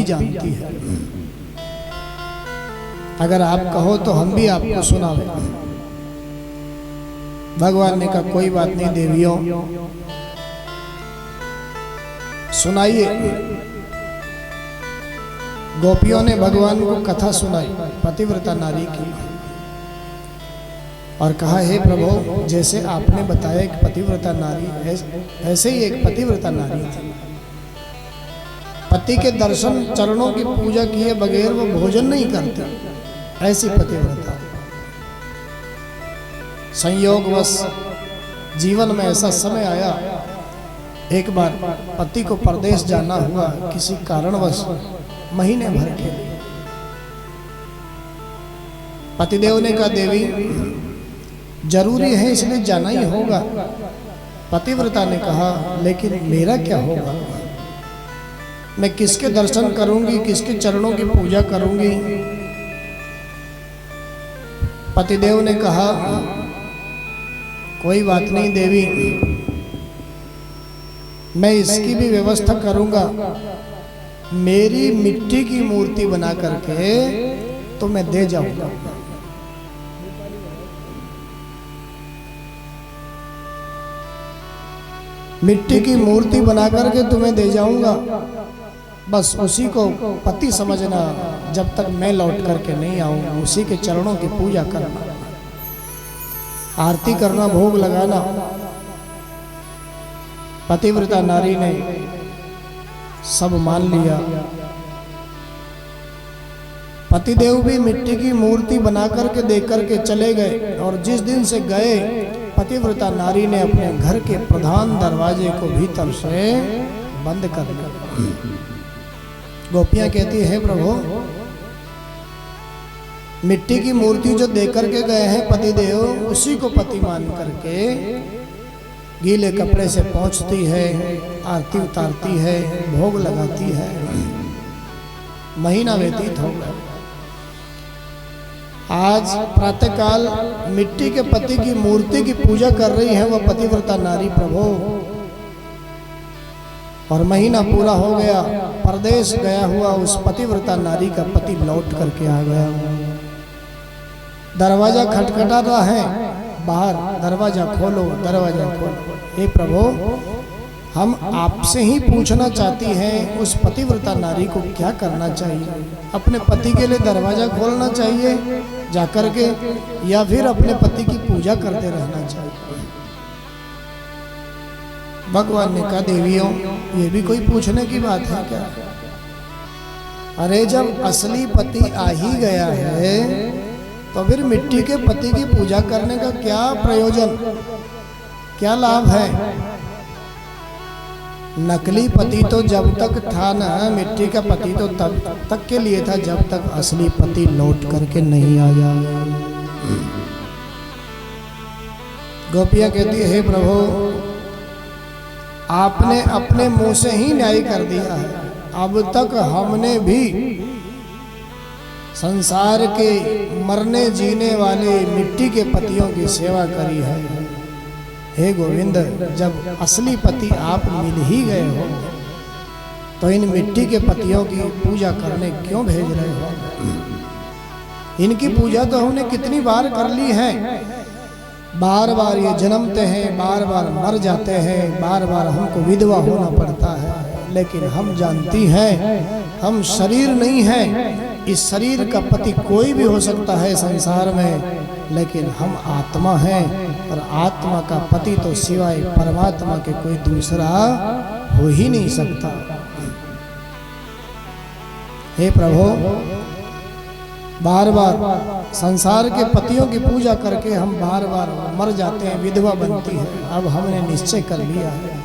भी जानती है। अगर आप कहो तो हम भी आपको सुनावे। भगवान ने कहा कोई बात नहीं देवियों, सुनाइए। गोपियों ने भगवान को कथा सुनाई पतिव्रता नारी की और कहा हे प्रभु, जैसे आपने बताया एक पतिव्रता नारी, ऐसे ही एक पतिव्रता नारी थी। पति के दर्शन चरणों की पूजा किए बगैर वो भोजन नहीं करते, ऐसी पतिव्रता। संयोगवश जीवन में ऐसा समय आया, एक बार पति को परदेश जाना हुआ किसी कारणवश, महीने भर के लिए। पतिदेव ने कहा देवी जरूरी है इसलिए जाना ही होगा। पतिव्रता ने कहा लेकिन मेरा क्या होगा, मैं किसके दर्शन करूंगी, किसके चरणों की पूजा करूंगी। पतिदेव ने कहा कोई बात नहीं देवी, मैं इसकी भी व्यवस्था करूंगा। मेरी मिट्टी की मूर्ति बना करके तो मैं दे जाऊंगा। मिट्टी की मूर्ति बना करके तुम्हें दे जाऊंगा, बस उसी को पति समझना। जब तक मैं लौट करके नहीं आऊंगा उसी के चरणों की पूजा करना, आरती करना, भोग लगाना। पतिव्रता नारी ने सब मान लिया। पतिदेव भी मिट्टी की मूर्ति बना करके दे करके चले गए और जिस दिन से गए पतिव्रता नारी ने अपने घर के प्रधान दरवाजे को भीतर से बंद कर दिया। गोपियां कहती है प्रभु, मिट्टी की मूर्ति जो दे करके गए हैं पतिदेव, उसी को पति मान करके गीले कपड़े से पोंछती है, आरती उतारती है, भोग लगाती है। महीना व्यतीत हो गया। आज प्रातःकाल मिट्टी के पति की मूर्ति की पूजा कर रही है वह पतिव्रता नारी प्रभु, और महीना पूरा हो गया। परदेश गया हुआ उस पतिव्रता नारी का पति लौट करके आ गया। दरवाजा खटखटा रहा है बाहर, दरवाजा खोलो, दरवाजा खोलो। हे प्रभु, हम आपसे ही पूछना चाहती हैं उस पतिव्रता नारी को क्या करना चाहिए। अपने पति के लिए दरवाजा खोलना चाहिए जाकर के, या फिर अपने पति की पूजा करते रहना चाहिए। भगवान ने कहा देवियों, ये भी कोई पूछने की बात है क्या? अरे जब असली पति आ ही गया है तो फिर मिट्टी के पति की पूजा करने का क्या प्रयोजन, क्या लाभ है? नकली पति तो जब तक था ना, मिट्टी का पति तो तब तक के लिए था जब तक असली पति लौट करके नहीं आया। गोपियां कहती है हे प्रभु, आपने अपने मुंह से ही न्याय कर दिया है। अब तक हमने भी संसार के मरने जीने वाले मिट्टी के पतियों की सेवा करी है। हे गोविंद, जब असली पति आप मिल ही गए हो तो इन मिट्टी के पतियों की पूजा करने क्यों भेज रहे हो? इनकी पूजा तो हमने कितनी बार कर ली है। बार बार ये जन्मते हैं, बार बार मर जाते हैं, बार बार हमको विधवा होना पड़ता है। लेकिन हम जानती हैं हम शरीर नहीं है। इस शरीर का पति कोई भी हो सकता है संसार में, लेकिन हम आत्मा हैं और आत्मा का पति तो सिवाय परमात्मा के कोई दूसरा हो ही नहीं सकता। हे प्रभु, बार बार संसार के पतियों की पूजा करके हम बार बार मर जाते हैं, विधवा बनती है। अब हमने निश्चय कर लिया है,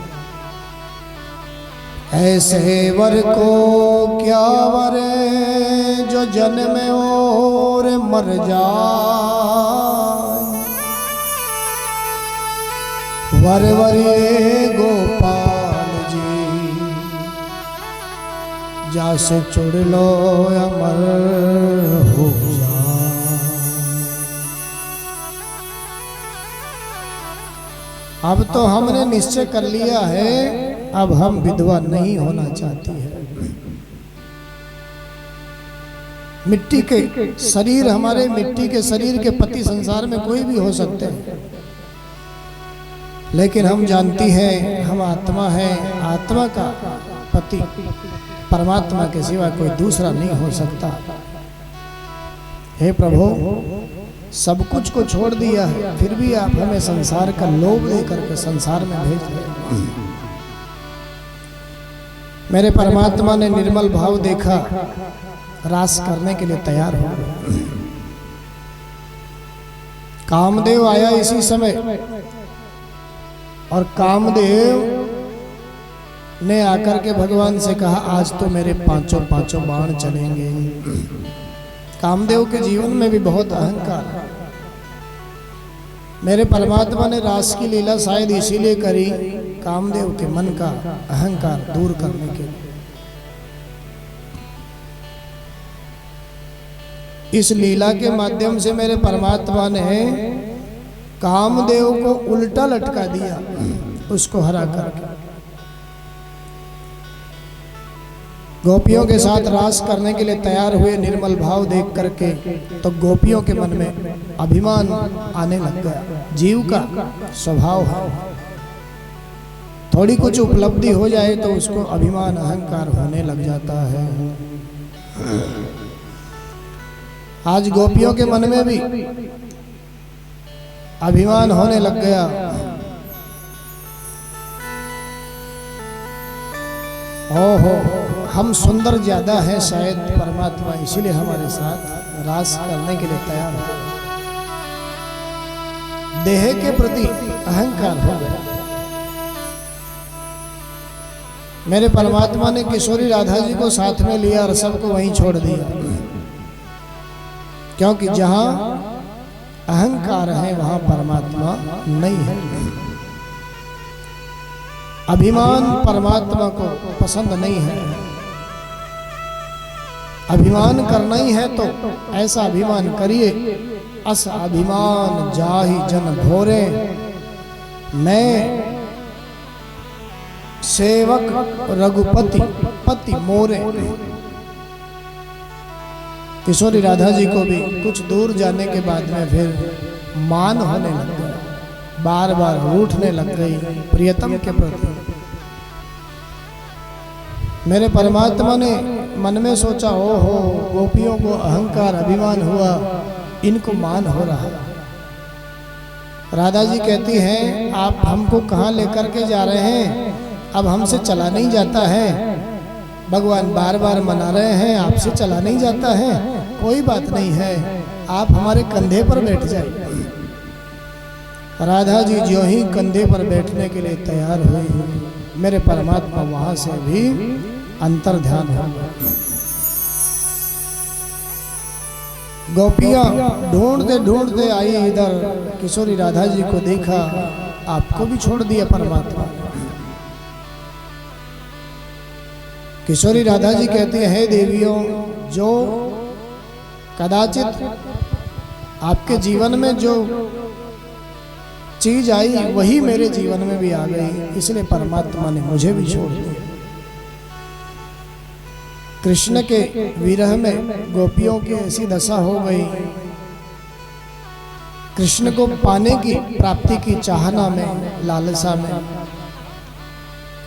ऐसे वर को क्या वर जो जन्म और मर जाए। वर वरे गोपाल जी, जासे चुड़ लो अमर हो जा। अब तो हमने निश्चय कर लिया है, अब हम विधवा नहीं होना चाहती है। मिट्टी के शरीर, हमारे मिट्टी के शरीर के पति संसार में कोई भी हो सकते हैं, लेकिन हम जानती हैं हम आत्मा है, आत्मा का पति परमात्मा के सिवा कोई दूसरा नहीं हो सकता। हे प्रभु, सब कुछ को छोड़ दिया है, फिर भी आप हमें संसार का लोभ दे करके संसार में भेज रहे हैं। मेरे परमात्मा ने निर्मल भाव देखा, रास करने के लिए तैयार हो गए। कामदेव आया इसी समय, और कामदेव ने आकर के भगवान से कहा, आज तो मेरे पांचों बाण चलेंगे। कामदेव के जीवन में भी बहुत अहंकार है। मेरे परमात्मा ने रास की लीला शायद इसीलिए करी, कामदेव के मन का अहंकार दूर करने के लिए। इस लीला के माध्यम से मेरे परमात्मा ने कामदेव को उल्टा लटका दिया, उसको हरा करके। गोपियों के साथ रास करने के लिए तैयार हुए, निर्मल भाव देख करके तो गोपियों के मन में अभिमान आने लग गया। जीव का स्वभाव है, थोड़ी कुछ उपलब्धि हो जाए तो उसको अभिमान अहंकार होने लग जाता है। आज गोपियों के मन में भी अभिमान होने लग गया। ओहो, हम सुंदर ज्यादा हैं शायद, परमात्मा इसीलिए हमारे साथ रास करने के लिए तैयार है। देह के प्रति अहंकार हो गया। मेरे परमात्मा ने किशोरी राधा जी को साथ में लिया और सबको वहीं छोड़ दिया, क्योंकि जहां अहंकार है वहां परमात्मा नहीं है। अभिमान परमात्मा को पसंद नहीं है। अभिमान करना ही है तो ऐसा अभिमान करिए, अस अभिमान जाहि जन भोरे, मैं सेवक रघुपति पति मोरे। किशोरी राधा जी को भी कुछ दूर जाने के बाद में फिर मान होने लग गया, बार बार रूठने लग गई प्रियतम के प्रति। मेरे परमात्मा ने मन में सोचा, ओहो, गोपियों को अहंकार अभिमान हुआ, इनको मान हो रहा। राधा जी कहती हैं, आप हमको कहाँ लेकर के जा रहे हैं, अब हमसे चला नहीं जाता है। भगवान बार बार मना रहे हैं, आपसे चला नहीं जाता है। कोई बात नहीं है, आप हमारे कंधे पर बैठ जाइए। राधा जी जो ही कंधे पर बैठने के लिए तैयार हुई, मेरे परमात्मा वहां से भी अंतर ध्यान हो गए। गोपियां ढूंढते ढूंढते आई इधर, किशोरी राधा जी को देखा, आपको भी छोड़ दिया परमात्मा। किशोरी राधा जी कहती है, हे देवियों, जो कदाचित आपके जीवन में जो चीज आई वही मेरे जीवन में भी आ गई, इसलिए परमात्मा ने मुझे भी छोड़ दिया। कृष्ण के विरह में गोपियों की ऐसी दशा हो गई, कृष्ण को पाने की प्राप्ति की चाहना में, लालसा में,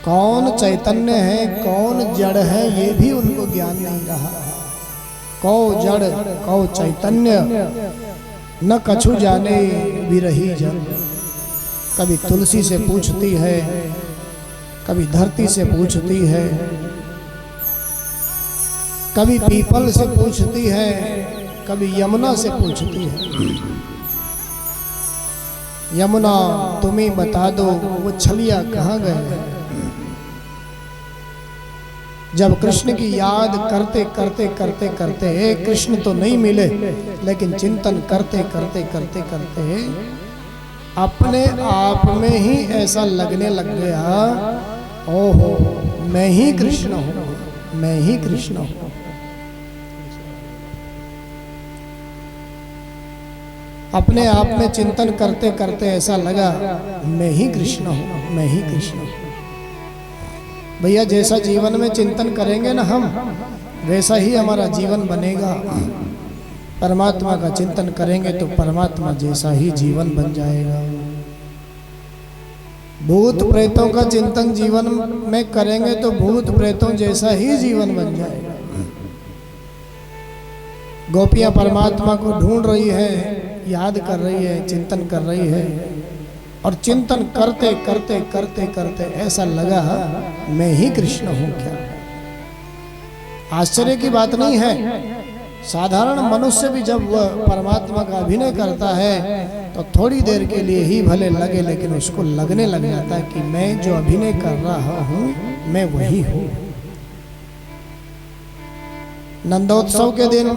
कौन चैतन्य है कौन जड़ है ये भी उनको ज्ञान नहीं रहा। कौ जड़ कौ चैतन्य न कछु जाने विरही जन। कभी तुलसी से पूछती है, कभी धरती से पूछती है, कभी पीपल से पूछती है, कभी यमुना से पूछती है। यमुना तुम ही बता दो वो छलिया कहाँ गए। जब कृष्ण की याद करते करते करते करते कृष्ण तो नहीं मिले, लेकिन चिंतन करते करते करते करते अपने आप में ही ऐसा लगने लग गया, ओहो मैं ही कृष्ण हूँ, मैं ही कृष्ण हूँ। अपने आप में चिंतन करते करते ऐसा लगा, मैं ही कृष्ण हूँ, मैं ही कृष्ण हूँ। भैया जैसा जीवन में चिंतन करेंगे ना हम, वैसा ही हमारा जीवन बनेगा। परमात्मा का चिंतन करेंगे तो परमात्मा जैसा ही जीवन बन जाएगा। भूत प्रेतों का चिंतन जीवन में करेंगे तो भूत प्रेतों जैसा ही जीवन बन जाएगा। गोपियां परमात्मा को ढूंढ रही है, याद कर रही है, चिंतन कर रही है, और चिंतन करते करते करते करते ऐसा लगा मैं ही कृष्ण हूं क्या। आश्चर्य की बात नहीं है, साधारण मनुष्य भी जब वह परमात्मा का अभिनय करता है तो थोड़ी देर के लिए ही भले लगे, लेकिन उसको लगने लग जाता है कि मैं जो अभिनय कर रहा हूं मैं वही हूं। नंदोत्सव के दिन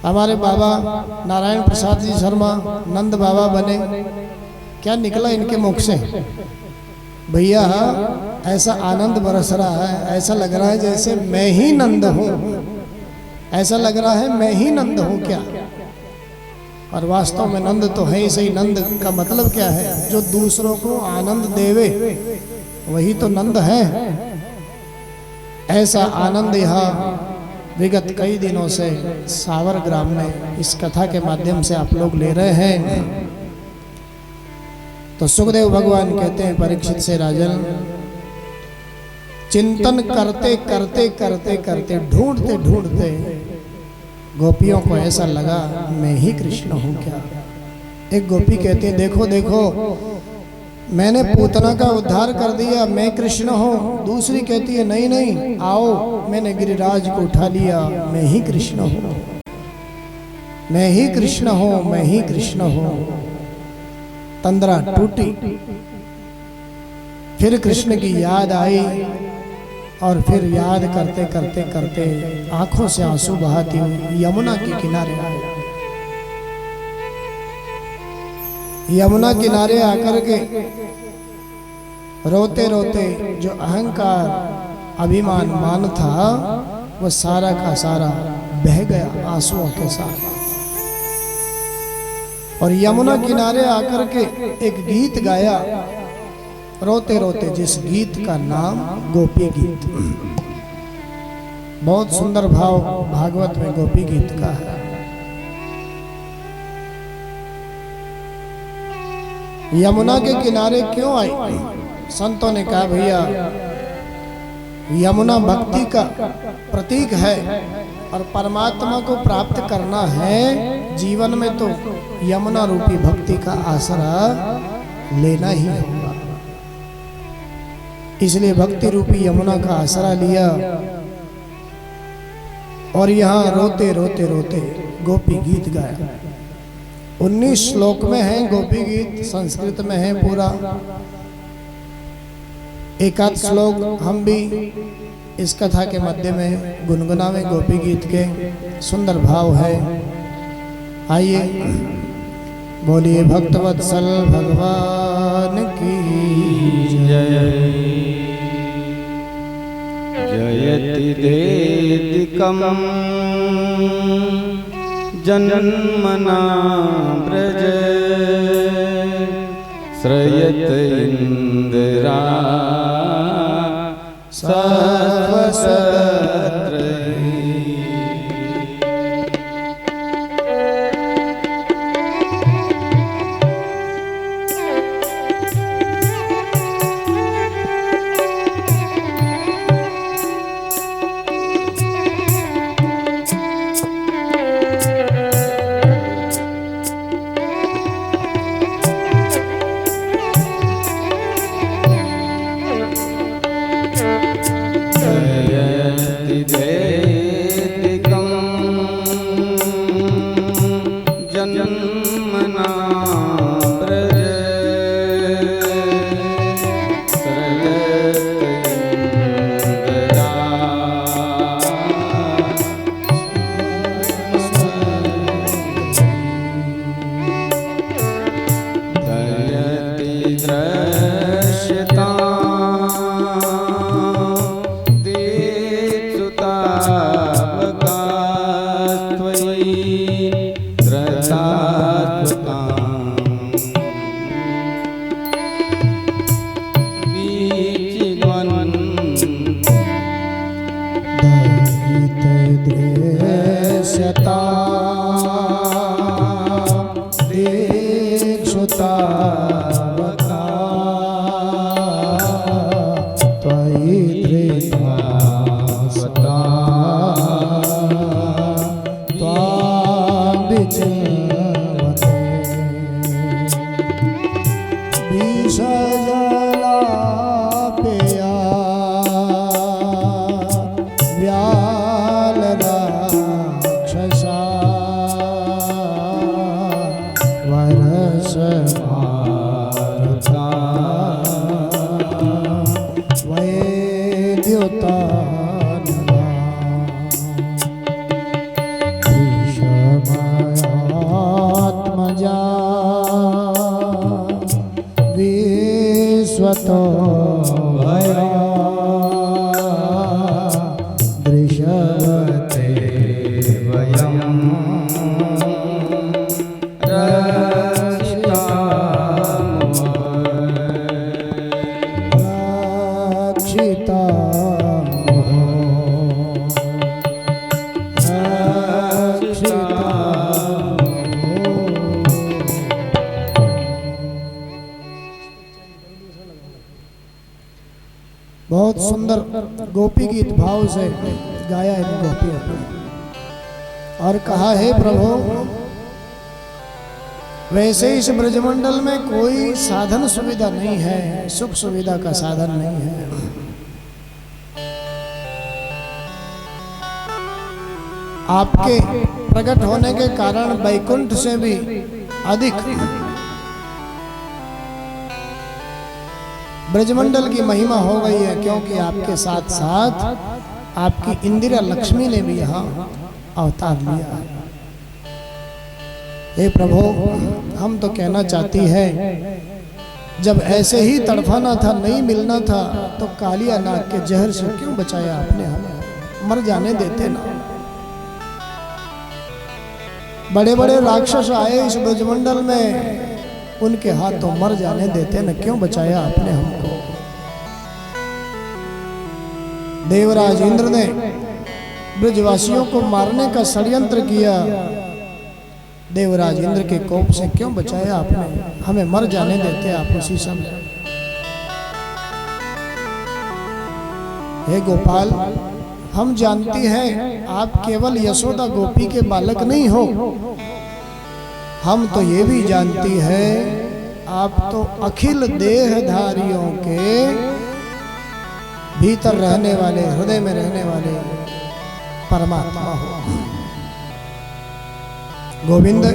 हमारे बाबा नारायण प्रसाद जी शर्मा नंद बाबा बने। क्या निकला इनके मुख से, भैया ऐसा आनंद बरस रहा है, ऐसा लग रहा है जैसे मैं ही नंद हूं, ऐसा लग रहा है मैं ही नंद हूं क्या। और वास्तव में नंद तो है ही सही। नंद का मतलब क्या है, जो दूसरों को आनंद देवे वही तो नंद है। ऐसा आनंद यहाँ विगत कई दिनों से सावर ग्राम में इस कथा के माध्यम से आप लोग ले रहे हैं। तो सुखदेव भगवान कहते हैं परीक्षित से, राजन चिंतन करते करते करते करते ढूंढते ढूंढते गोपियों को ऐसा लगा मैं ही कृष्ण हूं क्या। एक गोपी कहती है देखो देखो मैंने पूतना का उद्धार कर दिया, मैं कृष्ण हूं। दूसरी कहती है नहीं नहीं आओ, मैंने गिरिराज को उठा लिया, मैं ही कृष्ण हूं, मैं ही कृष्ण हूं, मैं ही कृष्ण हूं। तंद्रा टूटी, फिर कृष्ण की याद आई, और फिर याद करते करते करते आंखों से आंसू बहाती हुई यमुना के किनारे आए। यमुना किनारे आकर के रोते रोते जो अहंकार अभिमान मान था वो सारा का सारा बह गया आंसुओं के साथ। और यमुना किनारे आकर के एक गीत गाया रोते रोते, जिस गीत का नाम गोपी गीत। बहुत सुंदर भाव भागवत में गोपी गीत का है। यमुना के किनारे क्यों आई? संतों ने कहा भैया यमुना भक्ति का प्रतीक है, और परमात्मा को प्राप्त करना है जीवन में तो यमुना रूपी भक्ति का आसरा लेना ही होगा। इसलिए भक्ति रूपी यमुना का आसरा लिया, और यहाँ रोते रोते रोते गोपी गीत गाया। 19 श्लोक में है गोपी गीत, संस्कृत में है पूरा। एक आध श्लोक हम भी इस कथा के मध्य में गुनगुनावे गोपी गीत के। सुंदर भाव है। आइए बोलिए भक्तवत्सल भगवान की जय। जयति देदिकं जन्मना ब्रज श्रयत इंदिरा सत्वसत्र। दीक्षुता बाल राक्षसा वरस मारुता वैद्युता आत्मजा विश्वतो भया दृश्यते वयं रक्षिता रक्षिता बहुत सुंदर गोपी गीत भाव से गाया है गोपियों ने और कहा है प्रभु वैसे इस ब्रजमंडल में कोई साधन सुविधा नहीं है, सुख सुविधा का साधन नहीं है। आपके प्रकट होने के कारण वैकुंठ से भी अधिक ब्रजमंडल की महिमा हो गई है, क्योंकि आपके साथ साथ आपकी इंदिरा लक्ष्मी ने भी यहाँ अवतार लिया है। हे प्रभु, हम तो कहना चाहती है जब ऐसे ही तड़फाना था, नहीं मिलना था, तो कालिया नाग के जहर से क्यों बचाया आपने हमें? मर जाने देते ना। बड़े बड़े राक्षस आए इस ब्रजमंडल में, उनके हाथों मर जाने देते न, क्यों बचाया आपने हमको? देवराज इंद्र ने ब्रजवासियों को मारने का षड्यंत्र किया, देवराज इंद्र के कोप से क्यों बचाया आपने हमें? मर जाने देते आप उसी समय। हे गोपाल, हम जानती हैं आप केवल यशोदा गोपी के बालक नहीं हो, हम तो ये भी जानती है आप तो अखिल देहधारियों के भीतर रहने वाले, हृदय में रहने वाले परमात्मा हो। गोविंद,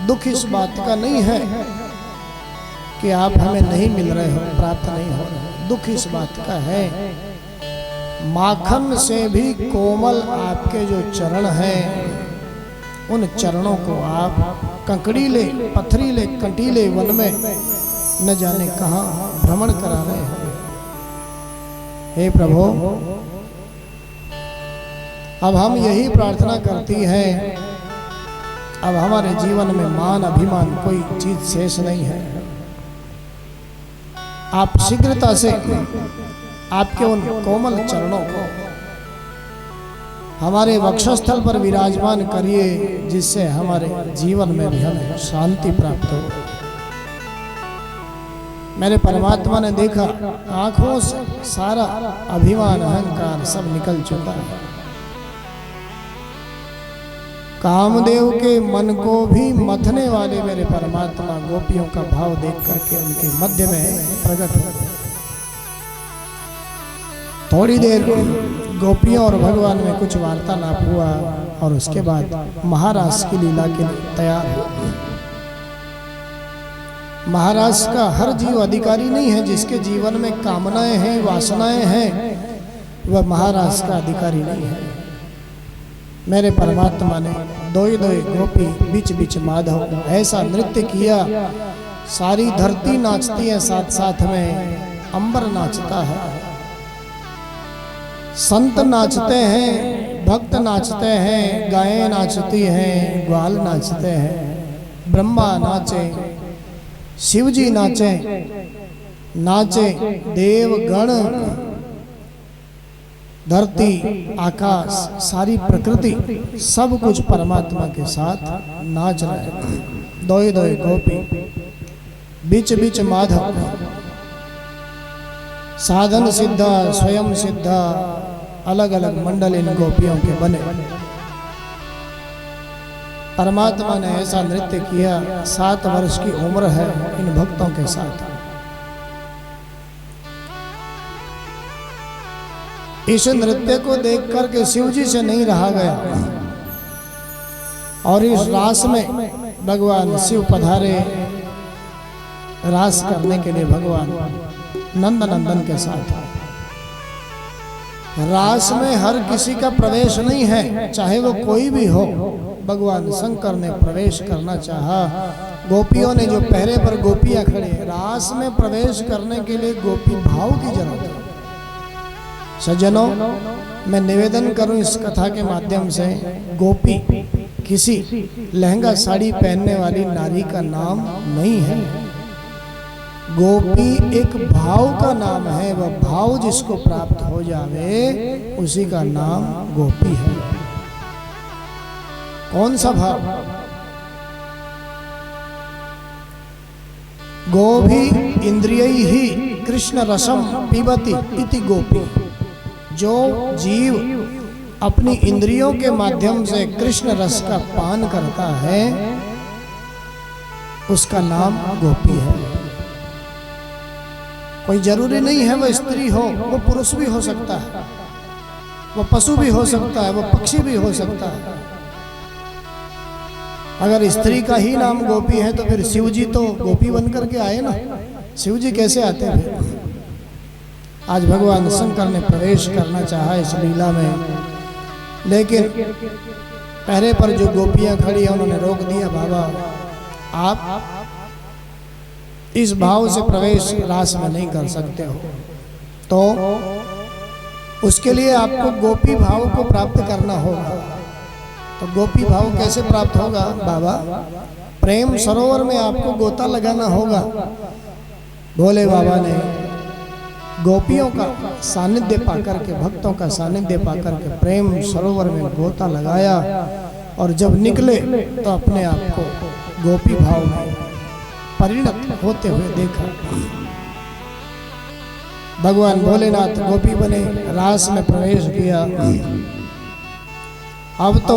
दुख इस बात का नहीं है कि आप हमें नहीं मिल रहे हो, प्राप्त नहीं हो रहे। दुख इस बात का है माखन से भी कोमल आपके जो चरण हैं, उन चरणों को आप कंकड़ीले पथरीले कंटीले वन में न जाने कहां भ्रमण करा रहे हैं। हे प्रभु, अब हम यही प्रार्थना करती हैं, अब हमारे जीवन में मान अभिमान कोई चीज शेष नहीं है। आप शीघ्रता से आपके उन कोमल चरणों को हमारे वक्षस्थल पर विराजमान करिए, जिससे हमारे जीवन में भी हमें शांति प्राप्त हो। मेरे परमात्मा ने देखा आंखों से सारा अभिमान अहंकार सब निकल चुका है। कामदेव के मन को भी मथने वाले मेरे परमात्मा गोपियों का भाव देख करके उनके मध्य में प्रकट हो गए। थोड़ी देर गोपियों और भगवान में कुछ वार्तालाप हुआ और उसके बाद महाराज की लीला के लिए तैयार हो। महाराज का हर जीव अधिकारी नहीं है, जिसके जीवन में कामनाएं हैं, वासनाएं हैं, वह महाराज का अधिकारी नहीं है। मेरे परमात्मा ने दोई दोई गोपी बीच बीच माधव ऐसा नृत्य किया, सारी धरती नाचती है, साथ साथ में अंबर नाचता है, संत नाचते हैं, भक्त नाचते हैं, गायें नाचती हैं, ग्वाल नाचते हैं, ब्रह्मा नाचे, शिवजी नाचे, नाचे देव गण, धरती आकाश सारी प्रकृति सब कुछ परमात्मा के साथ नाच रहे। दोई दोई गोपी बीच बीच माधव, साधन सिद्धा स्वयं सिद्धा अलग अलग मंडल इन गोपियों के बने। परमात्मा ने ऐसा नृत्य किया, 7 वर्ष की उम्र है इन भक्तों के साथ। इस नृत्य को देख करके शिव जी से नहीं रहा गया और इस रास में भगवान शिव पधारे रास करने के लिए। भगवान नंद नंदन के साथ रास में हर किसी का प्रवेश नहीं है, चाहे वो कोई भी हो। भगवान शंकर ने प्रवेश करना चाहा। गोपियों ने जो पहरे पर गोपियां खड़ी हैं, रास में प्रवेश करने के लिए गोपी भाव की जरूरत है। सज्जनों, मैं निवेदन करूं इस कथा के माध्यम से, गोपी किसी लहंगा साड़ी पहनने वाली नारी का नाम नहीं है। गोपी एक भाव का नाम है। वह भाव जिसको प्राप्त हो जावे उसी का नाम गोपी है। कौन सा भाव? गोभी इंद्रियैः ही कृष्ण रसम पीबती इति गोपी। जो जीव अपनी इंद्रियों के माध्यम से कृष्ण रस का पान करता है उसका नाम गोपी है। कोई जरूरी नहीं है वह स्त्री हो, वो पुरुष भी हो सकता है, वो पशु भी हो सकता है, वो पक्षी भी हो सकता है। अगर स्त्री का ही नाम गोपी है तो फिर शिव जी तो गोपी बन करके आए ना। शिव जी कैसे आते हैं? आज भगवान शंकर ने प्रवेश करना चाहा इस लीला में, लेकिन पहरे पर जो गोपियां खड़ी हैं उन्होंने रोक दिया। बाबा, आप इस भाव से प्रवेश रास में नहीं कर सकते हो, तो उसके लिए आपको गोपी भाव को प्राप्त करना होगा। तो गोपी भाव कैसे प्राप्त होगा? बाबा, प्रेम सरोवर में आपको गोता लगाना होगा। भोले बाबा ने गोपियों का सानिध्य पाकर के, भक्तों का सानिध्य पाकर के प्रेम सरोवर में गोता लगाया और जब निकले तो अपने आप को गोपी भाव में परिणत होते हुए देखा। भगवान भोलेनाथ गोपी बने, रास में प्रवेश किया। अब तो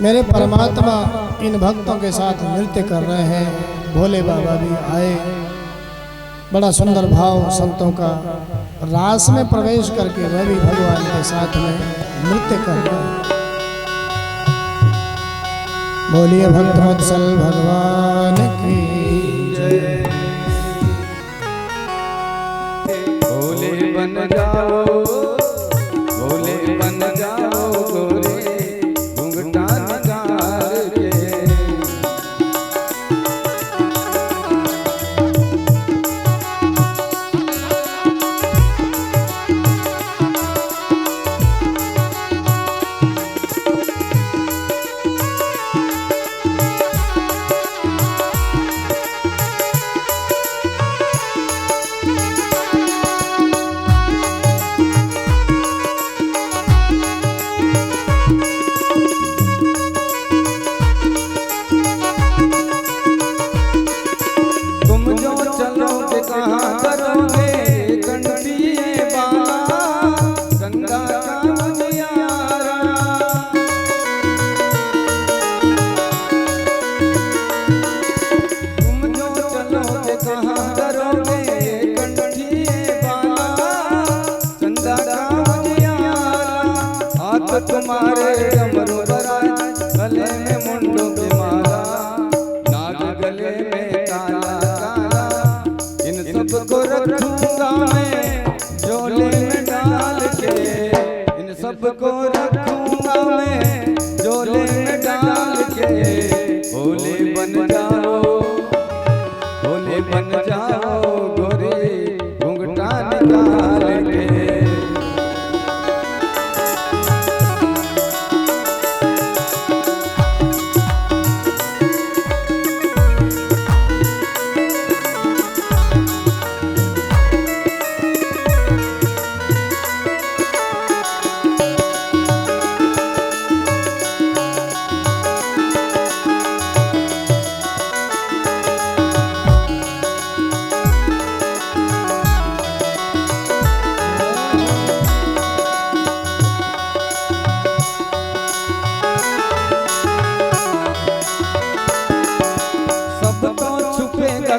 मेरे परमात्मा इन भक्तों के साथ नृत्य कर रहे हैं। भोले बाबा भी आए। बड़ा सुंदर भाव संतों का। रास में प्रवेश करके वह भी भगवान के साथ में नृत्य कर रहे हैं। बोलिए भक्तवत्सल भगवान की जय। भोले बन जाओ, भोले बन जाओ गोरे घुंघटा निकाल के। तुम्हारे डमरू बराज, गले में मुंडों की माला, नाग गले में काला काला। इन सबको रखूंगा मैं झोले में डाल के, इन सबको रखूंगा मैं झोले में डाल के। भोले बन जाओ, भोले बन जाओ गोरे घुंघटा निकाल के।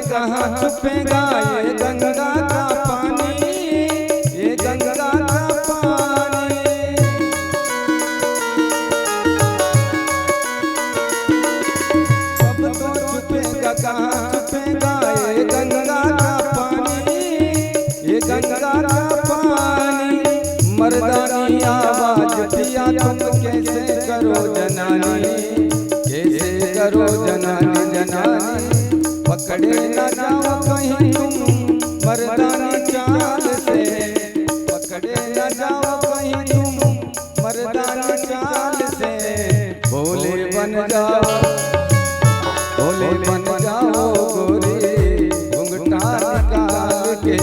कहाँ छुपेगा ये गंगा का पानी, ये गंगा का बनी आवाज पिया तुम कैसे करो जनानी, कैसे करो जनानी जनानी, पकड़े न जाओ कहीं तुम मर्दानी चाल से, पकड़े न जाओ कहीं तुम मर्दानी चाल से, भोले बन जाओ, भोले बन जाओ गोरी घुंघटा निकाल के।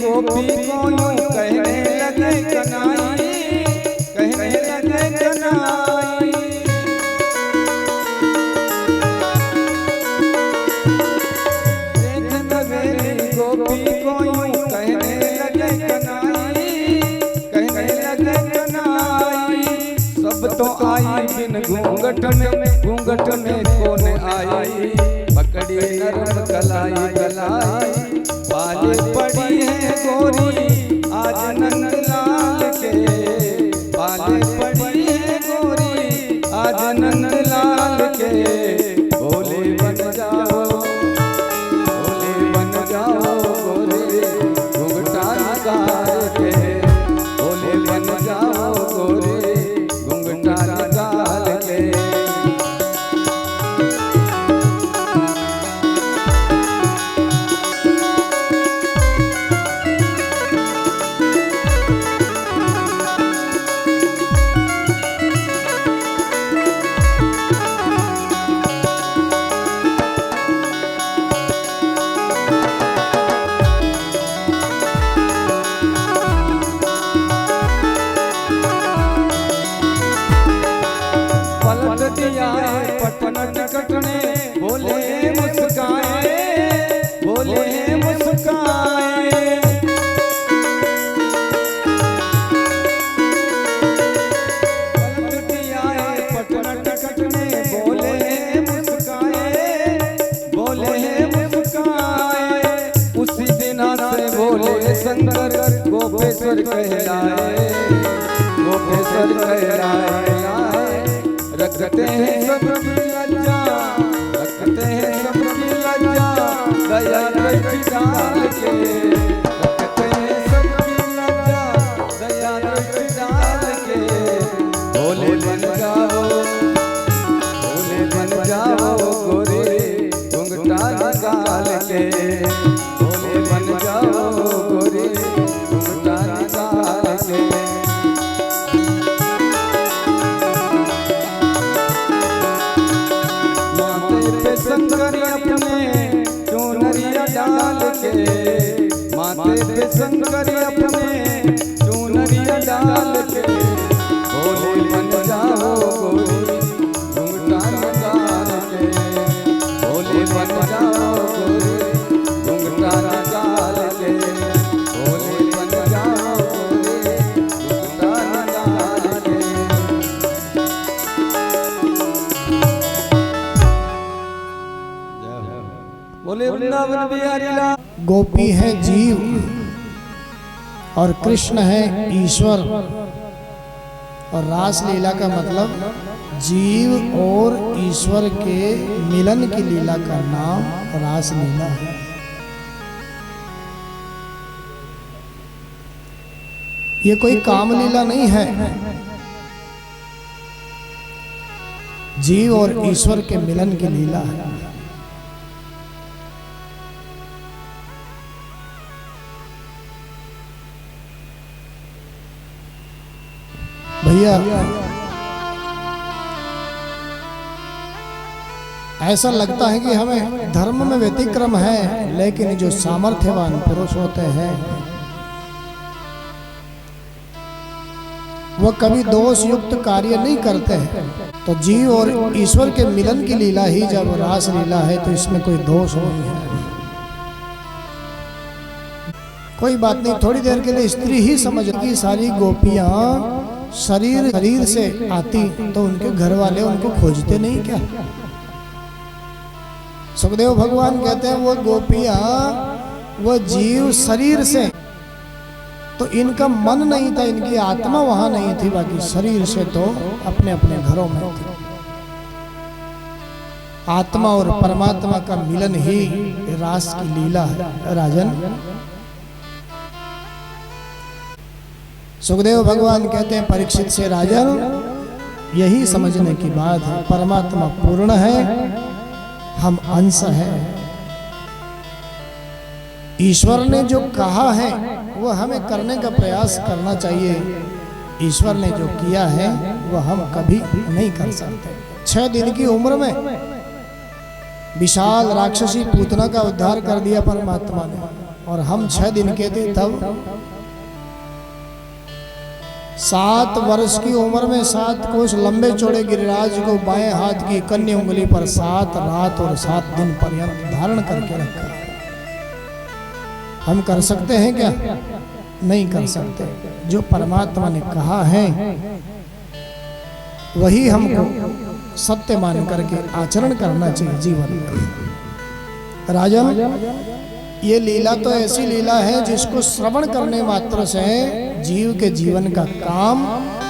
गोपी को यूं कहने लगे कन्हई, कहने लगे कन्हई, देख नवेली गोपी को यूं कहने लगे कन्हई, कहने लगे कन्हई, सब तो आई बिन घूंघट में कौन आई, पकड़ी नरम कलाई कलाई, पाले पड़ी है गोरी आज नंदलाल के, पाले पड़ी है गोरी आज नंदलाल के, भोले बन जाओ, भोले बन जाओ गोरे घुंघटा निकाल के, भोले बन जाओ गोरे घुंघटा निकाल के। पटना टिकट ने बोले मुस्काए, बोले मुस्काए, पटना टिकट ने बोले मुस्काए, बोले मुस्काए, उसी दिन से भोले शंकर गोपेश्वर कहलाए, गोपेश्वर कहलाए, रखते हैं सबकी लज्जा, रखते हैं सबकी लज्जा, दया दृष्टि डाल के, रखते हैं सबकी लज्जा, दया दृष्टि डाल के, भोले बन जाओ, भोले बन जाओ गोरे घुंघटा निकाल के, भोले बन जाओ गोरे घुंघटा निकाल के। शंकर अपने चुनरिया डाल के, माथे पे शंकर अपने चुनरिया डाल के, भोले बन जाओ गोरी घुंघटा निकाल के, भोले बन जाओ गोरी घुंघटा निकाल के, भोले बन जाओ गोरी घुंघटा निकाल के। बोले वृंदावन बिहारी लाल। गोपी है जीव और कृष्ण है ईश्वर, और रास लीला का मतलब जीव और ईश्वर के मिलन की लीला का नाम रास लीला है। ये कोई काम लीला नहीं है, जीव और ईश्वर के मिलन की लीला है। भैया ऐसा लगता है कि हमें धर्म में व्यतिक्रम है, लेकिन जो सामर्थ्यवान पुरुष होते हैं वह कभी दोष युक्त कार्य नहीं करते हैं। तो जीव और ईश्वर के मिलन की लीला ही जब रास लीला है तो इसमें कोई दोष नहीं है। कोई बात नहीं, थोड़ी देर के लिए स्त्री ही समझ की सारी गोपियां शरीर से आती तो उनके घर वाले उनको खोजते नहीं क्या? सुखदेव भगवान कहते हैं वो गोपियां, वो जीव शरीर से, तो इनका मन नहीं था, इनकी आत्मा वहां नहीं थी, बाकी शरीर से तो अपने अपने घरों में थी। आत्मा और परमात्मा का मिलन ही रास की लीला है राजन। सुखदेव भगवान कहते हैं परीक्षित से, राजन यही समझने की बात है, परमात्मा पूर्ण है, हम अंश हैं। ईश्वर ने जो कहा है वो हमें करने का प्रयास करना चाहिए, ईश्वर ने जो किया है वो हम कभी नहीं कर सकते। 6 दिन की उम्र में विशाल राक्षसी पूतना का उद्धार कर दिया परमात्मा ने, और हम 6 दिन के थे तब 7 वर्ष की उम्र में 7 कोस लंबे चौड़े गिरिराज को बाएं हाथ की कन्या उंगली पर 7 रात और 7 दिन पर्यंत धारण करके रखा। हम कर सकते हैं क्या? नहीं कर सकते। जो परमात्मा ने कहा है वही हमको सत्य मान करके आचरण करना चाहिए जीवन में। राजन ये लीला तो ऐसी लीला है जिसको श्रवण करने मात्र से जीव के जीवन का काम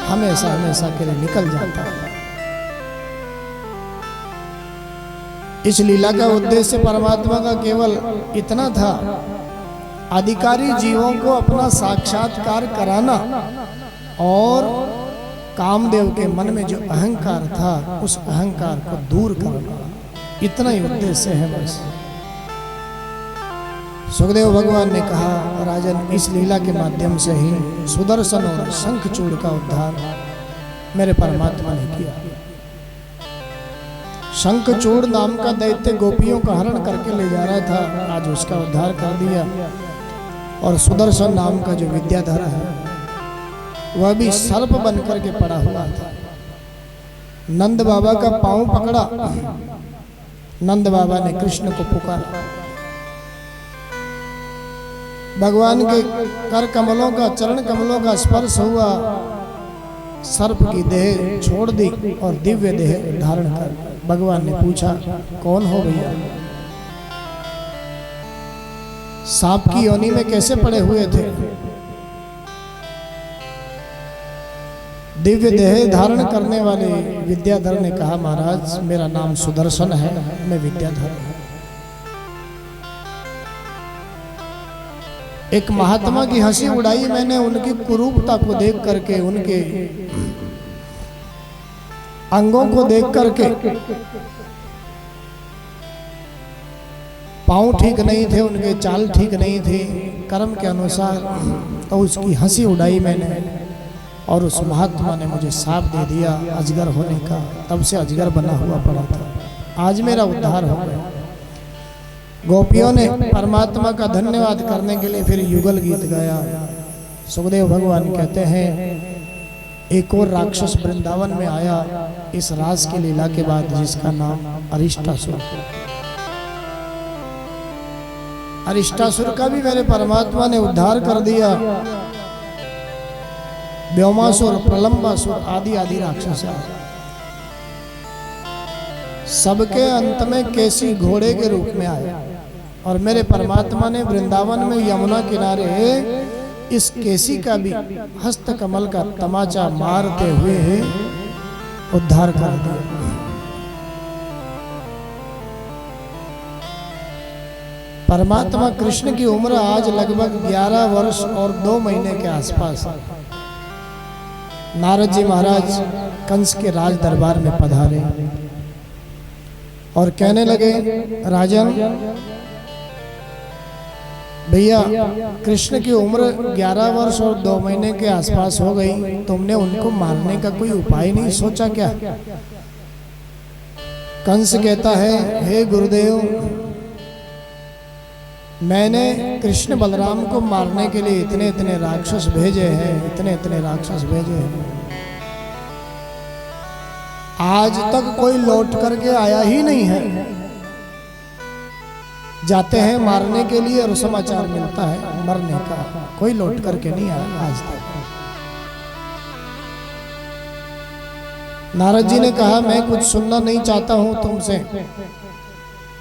हमेशा हमेशा के लिए निकल जाता है। इस लीला का उद्देश्य परमात्मा का केवल इतना था, अधिकारी जीवों को अपना साक्षात्कार कराना और कामदेव के मन में जो अहंकार था उस अहंकार को दूर करना, इतना ही उद्देश्य है बस। सुखदेव भगवान ने कहा, राजन इस लीला के माध्यम से ही सुदर्शन और शंखचूड़ का उद्धार मेरे परमात्मा ने किया। शंखचूड़ नाम का दैत्य गोपियों का हरण करके ले जा रहा था, आज उसका उद्धार कर दिया। और सुदर्शन नाम का जो विद्याधर है वह भी सर्प बनकर के पड़ा हुआ था। नंद बाबा का पांव पकड़ा, नंद बाबा ने कृष्ण को पुकारा, भगवान के कर कमलों का, चरण कमलों का स्पर्श हुआ, सर्प की देह छोड़ दी और दिव्य देह धारण कर। भगवान ने पूछा, कौन हो भैया? सांप की योनि में कैसे पड़े हुए थे? दिव्य देह धारण करने वाले विद्याधर ने कहा, महाराज मेरा नाम सुदर्शन है, मैं विद्याधर हूं। एक महात्मा की हंसी उड़ाई मैंने उनकी कुरूपता को देख करके, उनके अंगों को देख करके, पांव ठीक नहीं थे उनके, चाल ठीक नहीं थी कर्म के अनुसार, तो उसकी हंसी उड़ाई मैंने और उस महात्मा ने मुझे शाप दे दिया अजगर होने का। तब से अजगर बना हुआ पड़ा था। आज मेरा उद्धार हो गया। गोपियों ने परमात्मा का धन्यवाद करने के लिए फिर युगल गीत गाया। सुखदेव भगवान कहते हैं, एक और राक्षस वृंदावन में आया इस रास की लीला के बाद, जिसका नाम अरिष्टासुर। अरिष्टासुर का भी मेरे परमात्मा ने उद्धार कर दिया। व्योमासुर, प्रलंबासुर आदि आदि राक्षस सबके अंत में केसी घोड़े के रूप में आए, और मेरे परमात्मा ने वृंदावन में यमुना किनारे इस केसी का भी हस्त कमल का तमाचा मारते हुए उद्धार कर दिया। परमात्मा कृष्ण की उम्र आज लगभग 11 वर्ष और 2 महीने के आसपास। नारद जी महाराज कंस के राज दरबार में पधारे और कहने लगे, राजन भैया कृष्ण की उम्र 11 वर्ष और 2 महीने के आसपास हो गई, तुमने उनको मारने का कोई उपाय नहीं सोचा क्या? कंस कहता है, हे गुरुदेव, मैंने कृष्ण बलराम को मारने के लिए इतने इतने राक्षस भेजे हैं, इतने इतने राक्षस भेजे हैं, आज तक कोई लौट करके आया ही नहीं है। जाते हैं मारने के लिए और समाचार मिलता है मरने का, कोई लौट करके नहीं आया आज तक। नारद जी ने कहा मैं कुछ सुनना नहीं चाहता हूं तुमसे,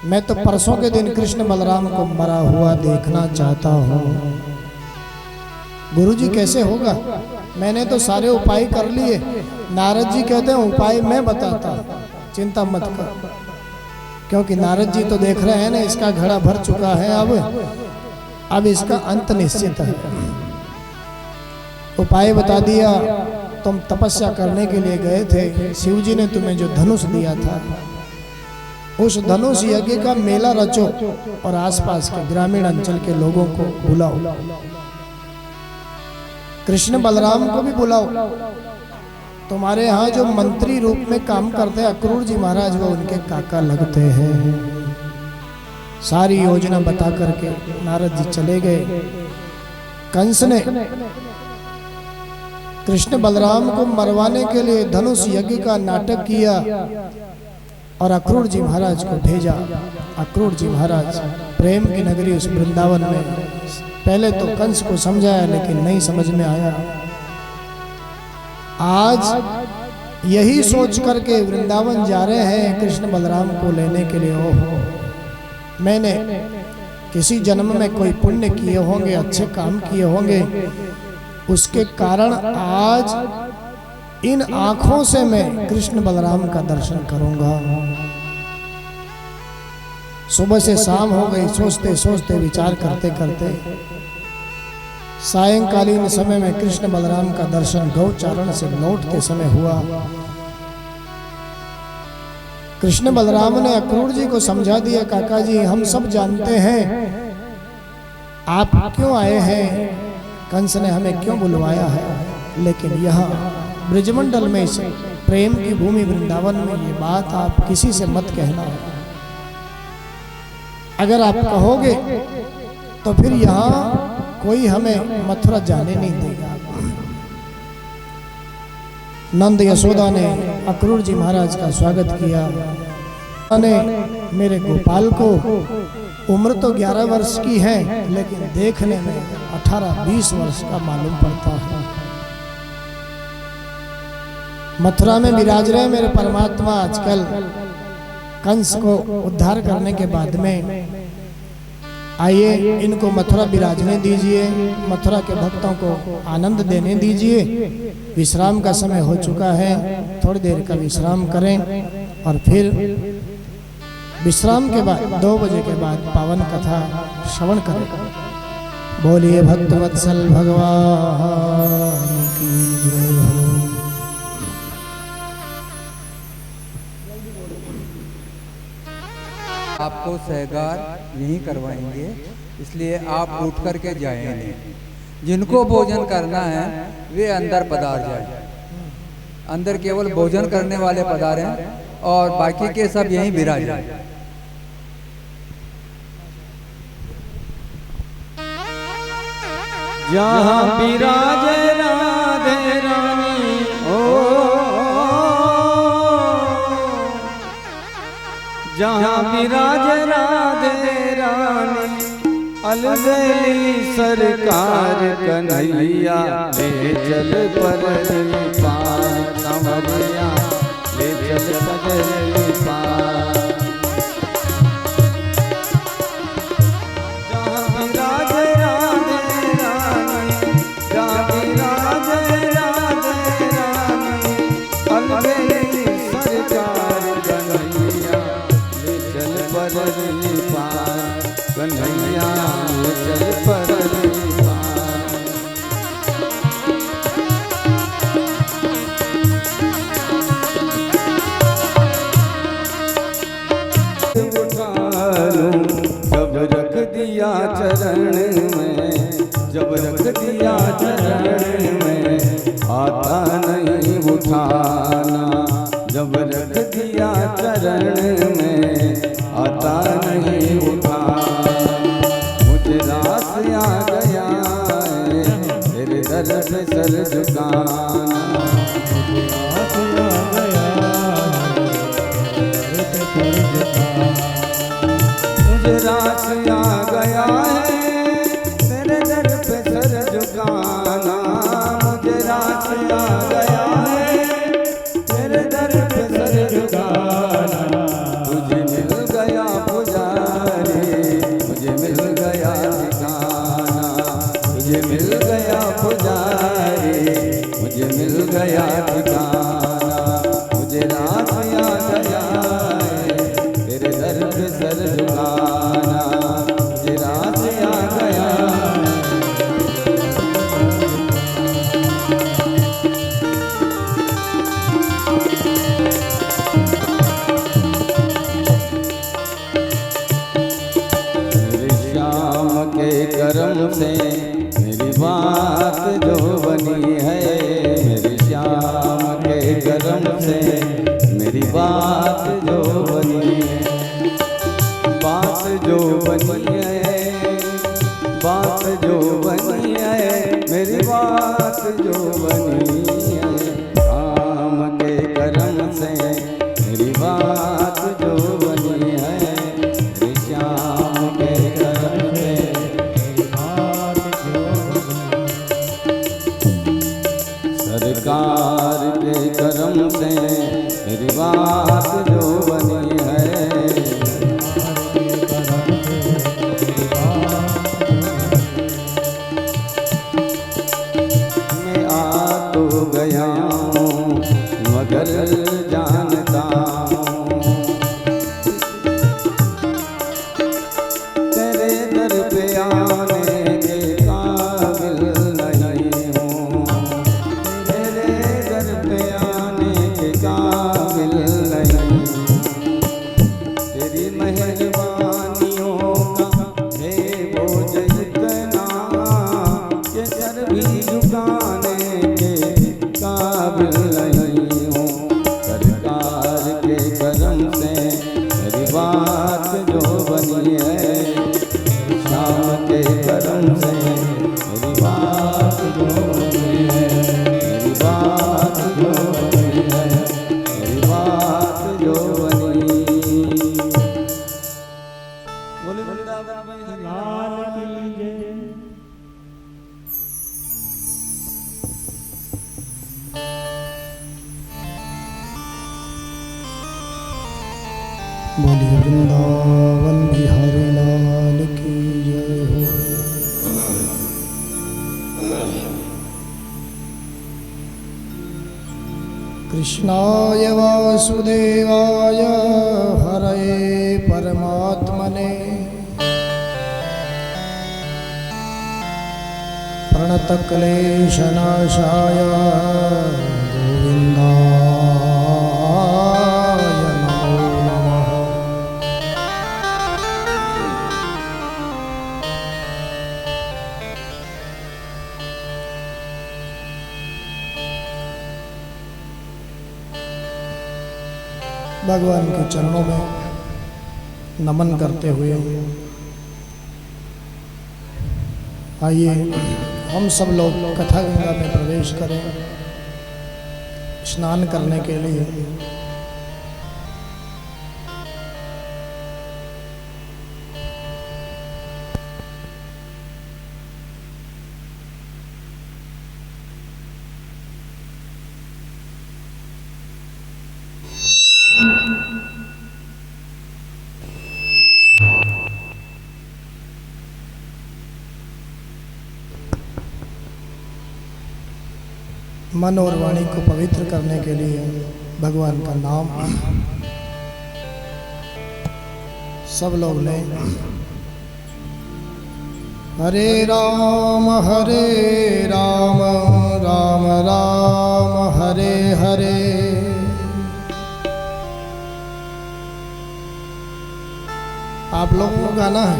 मैं तो परसों के दिन कृष्ण बलराम को मरा हुआ देखना चाहता हूं। गुरुजी कैसे होगा, मैंने तो सारे उपाय कर लिए। नारद जी कहते हैं उपाय मैं बताता, चिंता मत कर, क्योंकि नारद जी तो देख रहे हैं ना इसका घड़ा भर चुका है, अब इसका अंत निश्चित है। उपाय बता दिया, तुम तपस्या करने के लिए गए थे, शिव जी ने तुम्हें जो धनुष दिया था उस धनुष यज्ञ का मेला रचो और आसपास के ग्रामीण अंचल के लोगों को बुलाओ, कृष्ण बलराम को भी बुलाओ। तुम्हारे यहाँ जो मंत्री रूप में काम करते हैं अक्रूर जी महाराज, वो उनके काका लगते हैं। सारी योजना बता करके नारद जी चले गए। कंस ने कृष्ण बलराम को मरवाने के लिए धनुष यज्ञ का नाटक किया और अक्रूर जी महाराज को भेजा। अक्रूर जी महाराज प्रेम की नगरी उस वृंदावन में, पहले तो कंस को समझाया लेकिन नहीं समझ में आया। आज यही सोच करके वृंदावन जा रहे हैं कृष्ण बलराम को लेने के लिए। ओहो, मैंने किसी जन्म में कोई पुण्य किए होंगे, अच्छे काम किए होंगे, उसके कारण आज इन आंखों से मैं कृष्ण बलराम का दर्शन करूंगा। सुबह से शाम हो गई, सोचते सोचते विचार करते करते सायंकालीन समय में कृष्ण बलराम का दर्शन गौचारण से लौटते समय हुआ। कृष्ण बलराम ने अक्रूर जी को समझा दिया, काका जी हम सब जानते हैं आप क्यों आए हैं, कंस ने हमें क्यों बुलवाया है, लेकिन यहाँ ब्रजमंडल में इस प्रेम की भूमि वृंदावन में ये बात आप किसी से मत कहना। अगर आप कहोगे तो फिर यहाँ कोई हमें मथुरा जाने नहीं देगा। नंद यशोदा ने अक्रूर जी महाराज का स्वागत किया। ने मेरे गोपाल को उम्र तो 11 वर्ष की है लेकिन देखने में 18-20 वर्ष का मालूम पड़ता है। मथुरा में विराज रहे मेरे परमात्मा आजकल कंस को उद्धार करने के बाद में, आइए इनको मथुरा विराजने दीजिए, मथुरा के भक्तों को आनंद देने दीजिए। विश्राम का समय हो चुका है, थोड़ी देर का विश्राम करें और फिर विश्राम के बाद 2 बजे के बाद पावन कथा श्रवण करें। बोलिए भक्तवत्सल भगवान की जय हो। आपको सहगार यहीं करवाएंगे, इसलिए आप उठ करके जाएंगे। जिनको भोजन करना है वे अंदर पधार जाए। अंदर केवल भोजन करने वाले पधारें और बाकी के सब यहीं विराजें। जहाँ विराजे राधे रानी, ओ जहाँ विराजे राधे रानी, अलबेली सरकार कन्हैया, ले चल परली पार कंवरिया, ले चल परली पार। कन्हैया चल परली पार। उठा लूं जब रख दिया चरण में, जब रख दिया चरण में, आता नहीं उठाना। जब रख दिया चरण में, आता नहीं उठाना। मुझे रास आ गया तेरे दर पे सर झुकाना। मुझे रास आ गया तेरे दर पे सर झुकाना। मुझे रास आ गया है तेरे दर पे सर झुकाना। मुझे रास आ गया है तेरे दर पे सर झुकाना। तुझे मिल गया पुजारी, मुझे मिल गया ठिकाना। मुझे मिल गया पुजारी, मुझे मिल गया ठिकाना। मुझे रास आ गया है तेरे दर पे सर झुकाना। मुझे रास आ गया मेरे श्याम के करम से मेरी बात जो बनी है। मेरे श्याम के करम से मेरी बात जो बनी है। बात जो बनी है, बात जो बनी है, मेरी बात जो बनी है। राम के करम से मेरी बात जो बनी है। मेरे श्याम के करम से मेरी बात जो सरकार के करम से मेरी बात जो बनी है। मैं आ तो गया हूँ मगर जानता हूँ तेरे दर पे आने के काबिल नहीं हूँ। तेरे दर पे आने के काबिल नहीं हूँ। तेरी मेहरबानियों का है बोझ इतना कि सर भी झुकाने के काबिल नहीं हूँ। सरकार के करम से मेरी बात जो बनी है। शाम के करम से मेरी बात जो बनी है। मेरी बात जो बनी है, मेरी बात जो बनी। बोले वृंदावन लाल की जय। बोलिए वृंदावन बिहारी लाल की जय हो। कृष्णाय वासुदेवाय हरये परमात्मने प्रणतक्लेशनाशाय गोविन्दाय नमो नमः। भगवान के चरणों में नमन करते हुए आइए हम सब लोग कथा गंगा में प्रवेश करें स्नान करने के लिए। मन और वाणी को पवित्र करने के लिए भगवान का नाम सब लोग लें। हरे राम राम राम हरे हरे। आप लोगों को गाना है,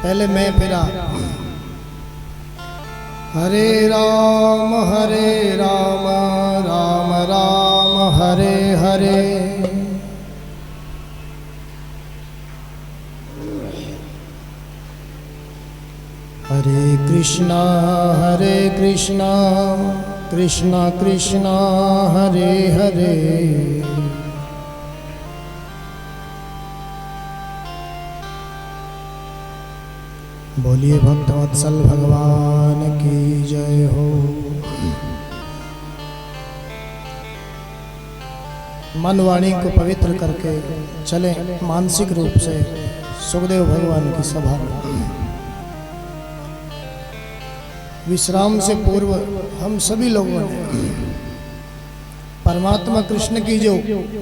पहले मैं फिर आप। हरे राम राम राम हरे हरे। हरे कृष्णा कृष्णा कृष्णा हरे हरे। बोलिए भक्तवत्सल भगवान की जय हो। मन वाणी को पवित्र करके चले मानसिक रूप से सुखदेव भगवान की सभा में। विश्राम से पूर्व हम सभी लोगों ने परमात्मा कृष्ण की जो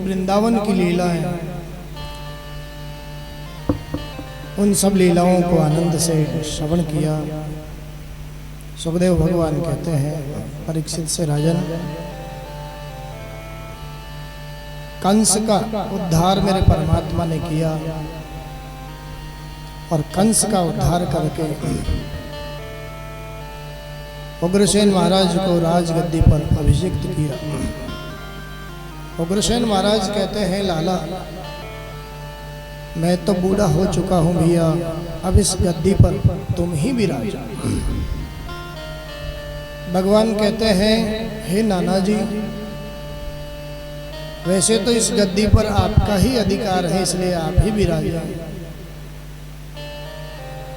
वृंदावन की लीला है, उन सब लीलाओं को आनंद से श्रवण किया। सुखदेव भगवान कहते हैं परीक्षित से, राजन, कंस का उद्धार मेरे परमात्मा ने किया और कंस का उद्धार करके उग्रसेन महाराज को राजगद्दी पर अभिषिक्त किया। उग्रसेन महाराज कहते हैं, लाला, मैं तो बूढ़ा हो चुका हूं भैया, अब इस गद्दी पर तुम ही विराजो। भगवान कहते हैं, हे नाना जी, वैसे तो इस गद्दी पर आपका ही अधिकार है, इसलिए आप ही विराजो।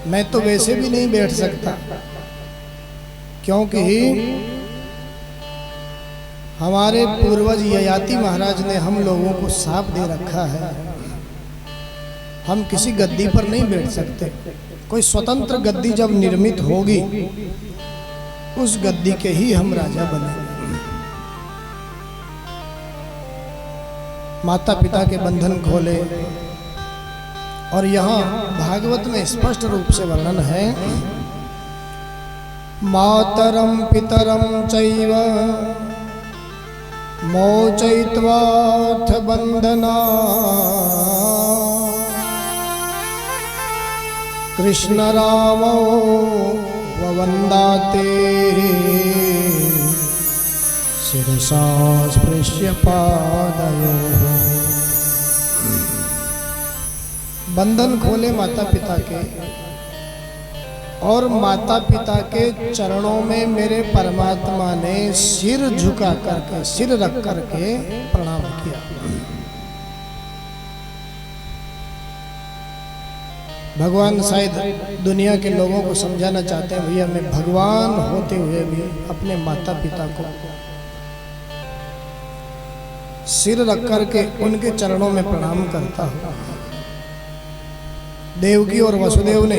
मैं तो वैसे भी नहीं बैठ सकता, क्योंकि हमारे पूर्वज ययाति महाराज ने हम लोगों को शाप दे रखा है, हम किसी गद्दी पर नहीं बैठ सकते। कोई स्वतंत्र गद्दी जब निर्मित होगी, उस गद्दी के ही हम राजा बनेंगे। माता पिता के बंधन खोले, और यहाँ भागवत में स्पष्ट रूप से वर्णन है, मातरम पितरम चैव मोचयित्वाथ बंधना कृष्ण रामो ववन्दाते शिरसा स्पृश्य पादयोः। बंधन खोले माता पिता के, और माता पिता के चरणों में मेरे परमात्मा ने सिर झुका करके, सिर रख करके प्रणाम किया। भगवान शायद दुनिया के लोगों को समझाना चाहते हैं, भैया मैं भगवान होते हुए भी अपने माता पिता को सिर रख करके उनके चरणों में प्रणाम करता हूँ। देवकी और वसुदेव ने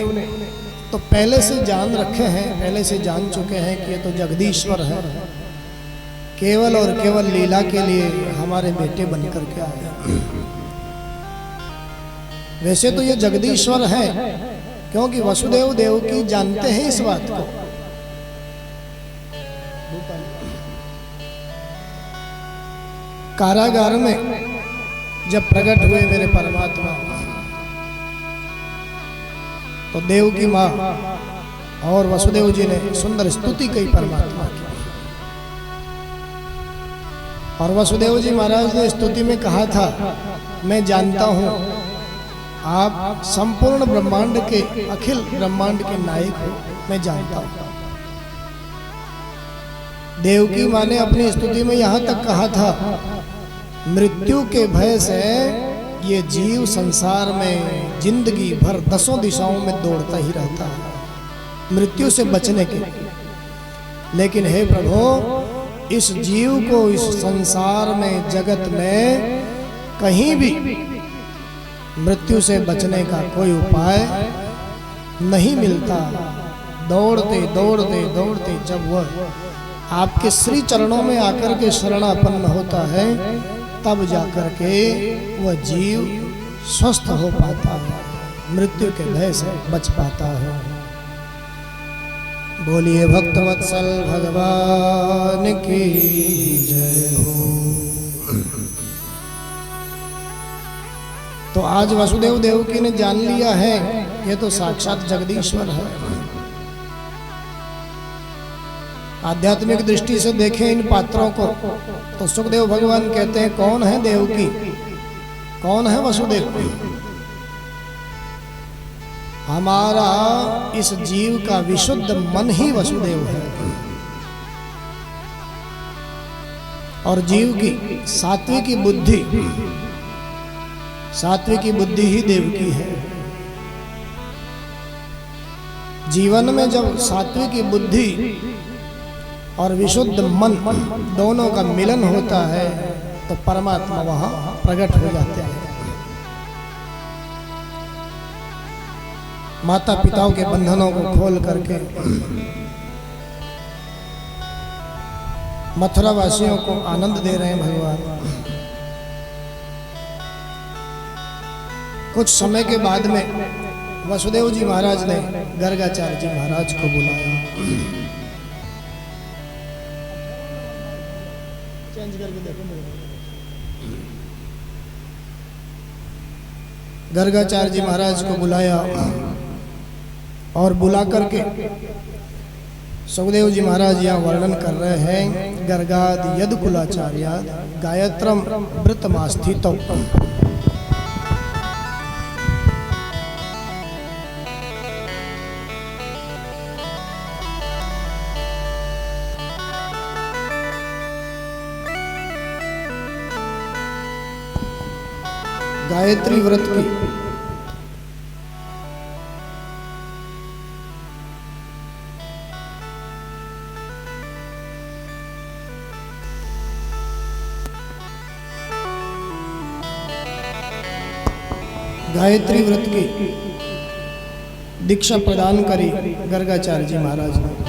तो पहले से जान रखे हैं, पहले से जान चुके हैं कि ये तो जगदीश्वर है, केवल और केवल लीला के लिए हमारे बेटे बनकर के आए। वैसे तो ये जगदीश्वर है, क्योंकि वसुदेव देवकी जानते हैं इस बात को। कारागार में जब प्रकट हुए मेरे परमात्मा, तो देव की माँ और वसुदेव जी ने सुंदर स्तुति की परमात्मा की, और वसुदेव जी महाराज ने स्तुति में कहा था, मैं जानता हूँ आप संपूर्ण ब्रह्मांड के, अखिल ब्रह्मांड के नायक हो, मैं जानता हूँ। देवकी माँ ने अपनी स्तुति में यहाँ तक कहा था, मृत्यु के भय से ये जीव संसार में जिंदगी भर दसों दिशाओं में दौड़ता ही रहता है, मृत्यु से बचने के। लेकिन हे प्रभु, इस जीव को इस संसार में, जगत में कहीं भी मृत्यु से बचने का कोई उपाय नहीं मिलता। दौड़ते दौड़ते दौड़ते जब वह आपके श्री चरणों में आकर के शरणापन्न होता है, तब जाकर के वह जीव स्वस्थ हो पाता है, मृत्यु के भय से बच पाता है। बोलिए भक्तवत्सल भगवान की जय हो। तो आज वसुदेव देवकी ने जान लिया है, ये तो साक्षात जगदीश्वर है। आध्यात्मिक दृष्टि से देखें इन पात्रों को, तो सुखदेव भगवान कहते हैं, कौन है देवकी, कौन है वसुदेव? हमारा इस जीव का विशुद्ध मन ही वसुदेव है, और जीव की सात्विकी बुद्धि, सात्विकी बुद्धि ही देवकी है। जीवन में जब सात्विक बुद्धि और विशुद्ध मन दोनों का मिलन होता है तो परमात्मा वहां प्रकट हो जाते हैं। माता पिताओं के बंधनों को खोल करके मथुरा वासियों को आनंद दे रहे हैं भगवान। कुछ समय के बाद में वसुदेव जी महाराज ने गर्गाचार्य जी महाराज को बुलाया। चेंज करके देखो गर्गाचार्य जी महाराज को बुलाया और बुला करके सुखदेव जी महाराज यहाँ वर्णन कर रहे हैं। गर्गाद यद कुलाचार्याद गायत्रम वृतमास्थितौ। गायत्री व्रत की गायत्री व्रत की दीक्षा प्रदान करी गर्गाचार्य जी महाराज ने।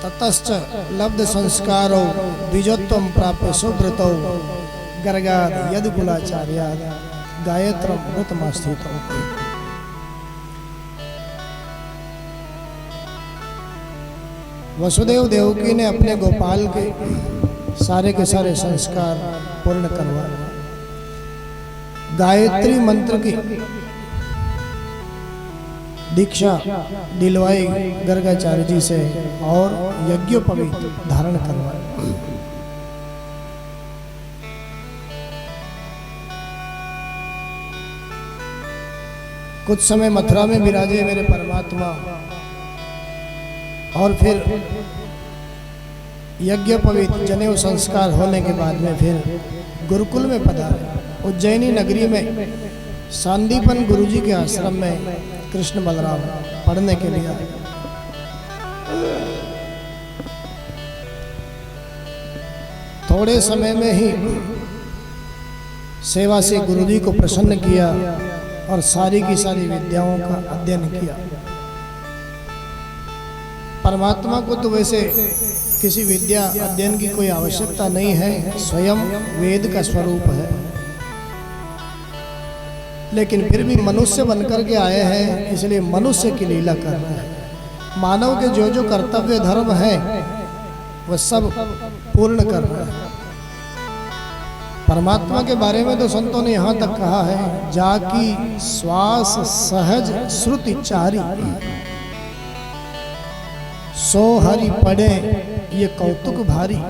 ततश्च लब्ध संस्कारो द्विजत्वं प्राप्य सुव्रतौ गर्गाद यद कुलाचार्याद गायत्रम व्रतमास्थितौ। वसुदेव देवकी ने अपने गोपाल के सारे संस्कार पूर्ण करवाए। गायत्री मंत्र की दीक्षा दिलवाई गर्गाचार्य जी से और यज्ञोपवीत धारण करवाए। कुछ समय मथुरा में विराजे मेरे परमात्मा और फिर यज्ञोपवीत जनेऊ संस्कार होने के बाद में फिर गुरुकुल में पधारे। उज्जैनी नगरी में सांदीपन गुरुजी के आश्रम में कृष्ण बलराम पढ़ने के लिए आए। थोड़े समय में ही सेवा से गुरुजी को प्रसन्न किया और सारी की सारी विद्याओं का अध्ययन किया। परमात्मा को तो वैसे किसी विद्या अध्ययन की कोई आवश्यकता नहीं है, स्वयं वेद का स्वरूप है, लेकिन फिर भी मनुष्य बनकर के आए हैं, इसलिए मनुष्य की लीला कर रहे हैं। मानव के जो जो कर्तव्य धर्म है वह सब पूर्ण कर रहे हैं। परमात्मा के बारे में तो संतों ने यहाँ तक कहा है, जाकी श्वास सहज श्रुति चारी सो हरि पड़े ये कौतुक भारी।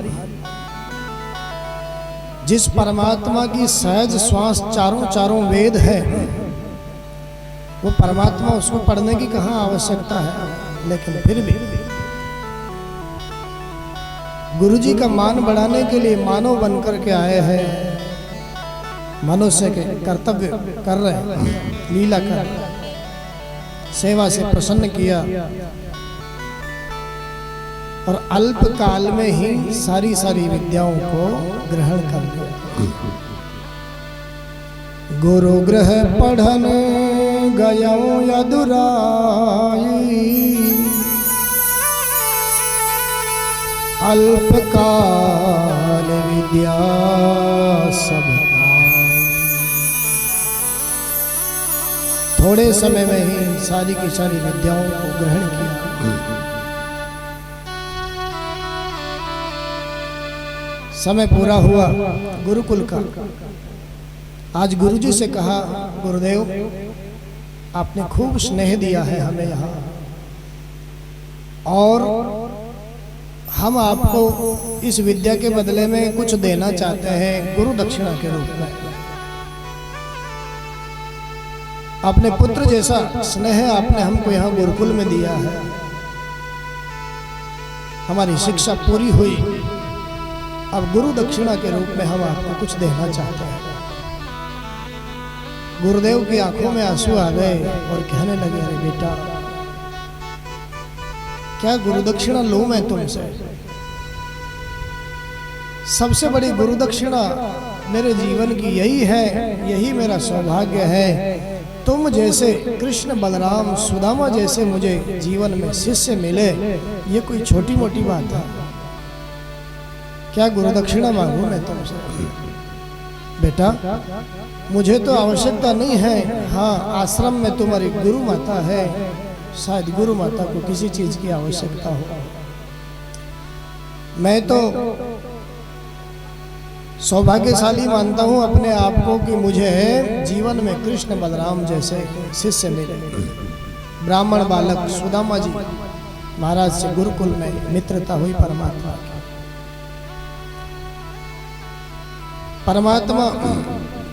जिस परमात्मा की सहज श्वास चारों वेद है, वो परमात्मा उसको पढ़ने की कहाँ आवश्यकता है, लेकिन फिर भी गुरुजी का मान बढ़ाने के लिए मानव बनकर के आए हैं, मनुष्य के कर्तव्य कर रहे हैं, लीला कर रहे हैं। सेवा से प्रसन्न किया और अल्प काल में ही सारी विद्याओं को ग्रहण कर लिया। गुरु ग्रह पढ़न गयो यदुराई अल्प काल विद्या सब थोड़े समय में ही सारी की सारी विद्याओं को ग्रहण किया। समय पूरा हुआ गुरुकुल का। आज गुरुजी से कहा, गुरुदेव आपने खूब स्नेह दिया है हमें यहाँ, और हम आपको इस विद्या के बदले में कुछ देना चाहते हैं गुरु दक्षिणा के रूप में। अपने पुत्र जैसा स्नेह आपने हमको यहाँ गुरुकुल में दिया है। हमारी शिक्षा पूरी हुई, अब गुरु दक्षिणा के रूप में हम आपको कुछ देना चाहते हैं। गुरुदेव की आंखों में आंसू आ गए और कहने लगे, अरे बेटा, क्या गुरु दक्षिणा लूं मैं तुमसे? सबसे बड़ी गुरु दक्षिणा मेरे जीवन की यही है, यही मेरा सौभाग्य है। तुम जैसे कृष्ण बलराम सुदामा जैसे मुझे जीवन में शिष्य मिले, ये कोई छोटी मोटी बात है? क्या गुरु दक्षिणा मांगू मैं तुमसे? बेटा, मुझे तो आवश्यकता नहीं है। हाँ, आश्रम में तुम्हारी गुरु माता है, शायद गुरु माता को किसी चीज की आवश्यकता हो। मैं तो सौभाग्यशाली मानता हूँ अपने आप को कि मुझे जीवन में कृष्ण बलराम जैसे शिष्य मिले। ब्राह्मण बालक सुदामा जी महाराज से गुरुकुल में मित्रता हुई परमात्मा की। परमात्मा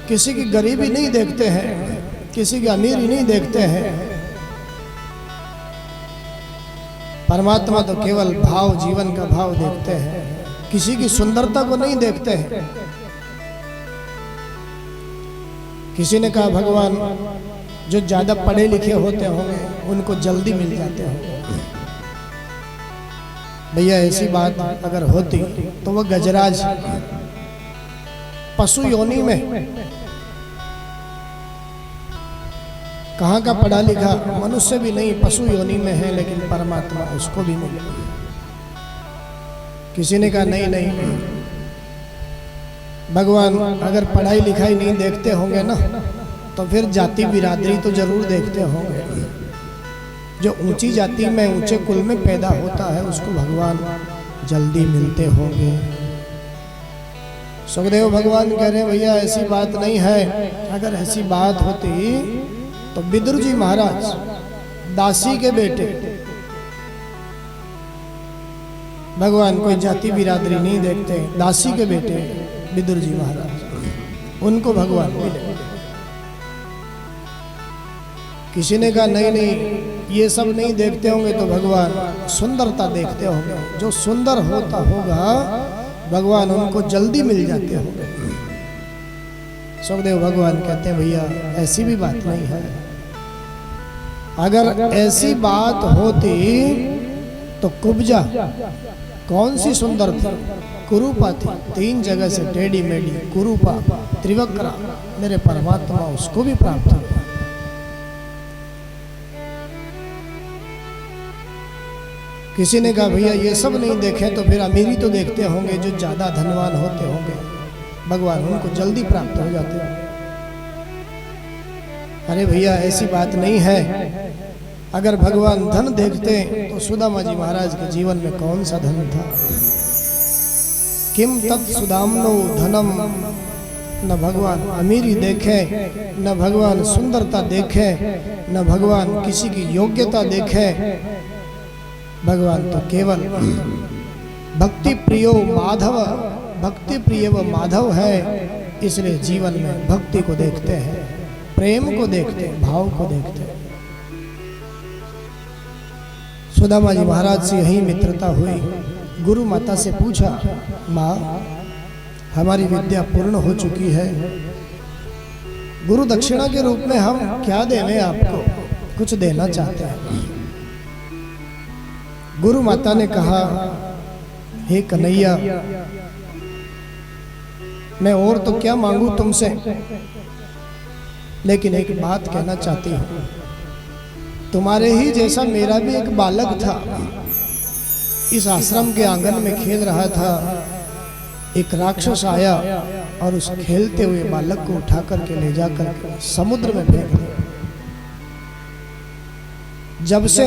किसी की गरीबी नहीं देखते हैं, किसी की अमीरी नहीं देखते हैं। परमात्मा तो केवल भाव, जीवन का भाव देखते हैं, किसी की सुंदरता को नहीं देखते हैं। किसी ने कहा भगवान जो ज्यादा पढ़े लिखे होते होंगे उनको जल्दी मिल जाते होंगे। भैया ऐसी बात अगर होती तो वह गजराज पशु योनि में कहाँ का पढ़ा लिखा मनुष्य भी नहीं, पशु योनि में है, लेकिन परमात्मा उसको भी मिले। किसी ने कहा नहीं नहीं, भगवान अगर पढ़ाई लिखाई नहीं देखते होंगे ना तो फिर जाति बिरादरी तो जरूर देखते होंगे। जो ऊंची जाति में, ऊंचे कुल में पैदा होता है उसको भगवान जल्दी मिलते होंगे। सुखदेव भगवान कह रहे हैं भैया ऐसी बात नहीं है। अगर ऐसी बात होती तो विदुर जी महाराज दासी के बेटे, भगवान कोई जाति बिरादरी नहीं देखते, दासी के बेटे विदुर जी महाराज, उनको भगवान मिले। किसी ने कहा नहीं नहीं, ये सब नहीं देखते होंगे तो भगवान सुंदरता देखते होंगे। जो सुंदर होता होगा भगवान उनको जल्दी मिल जाते होंगे। सुखदेव भगवान कहते हैं भैया ऐसी भी बात नहीं है। अगर ऐसी बात होती तो कुब्जा कौन सी सुंदर थी? कुरूपा थी, 3 जगह से टेढ़ी मेढ़ी कुरूपा त्रिवक्रा, मेरे परमात्मा उसको भी प्राप्त हुआ। किसी ने कहा भैया ये सब नहीं देखे तो फिर अमीरी तो देखते होंगे, जो ज्यादा धनवान होते होंगे भगवान उनको जल्दी प्राप्त हो जाते हैं। अरे भैया ऐसी बात नहीं है। अगर भगवान धन देखते तो सुदामा जी महाराज के जीवन में कौन सा धन था? किम तत् सुदामनो धनम, न भगवान अमीरी देखे, न भगवान सुंदरता देखे, न भगवान किसी की योग्यता देखे। भगवान तो केवल भक्ति प्रियो माधव, भक्ति प्रिय व माधव है, इसलिए जीवन में भक्ति को देखते हैं, प्रेम को देखते हैं, भाव को देखते हैं। सुदामा जी महाराज से यही मित्रता हुई। गुरु माता से पूछा, माँ हमारी विद्या पूर्ण हो चुकी है, गुरु दक्षिणा के रूप में हम क्या देवें आपको? कुछ देना चाहते हैं। गुरु माता ने कहा, हे कन्हैया, मैं और तो क्या मांगू तुमसे, लेकिन एक बात कहना चाहती हूँ। तुम्हारे ही जैसा मेरा भी एक बालक था, इस आश्रम के आंगन में खेल रहा था। एक राक्षस आया और उस खेलते हुए बालक को उठा करके ले जाकर के समुद्र में फेंक दिया। जब से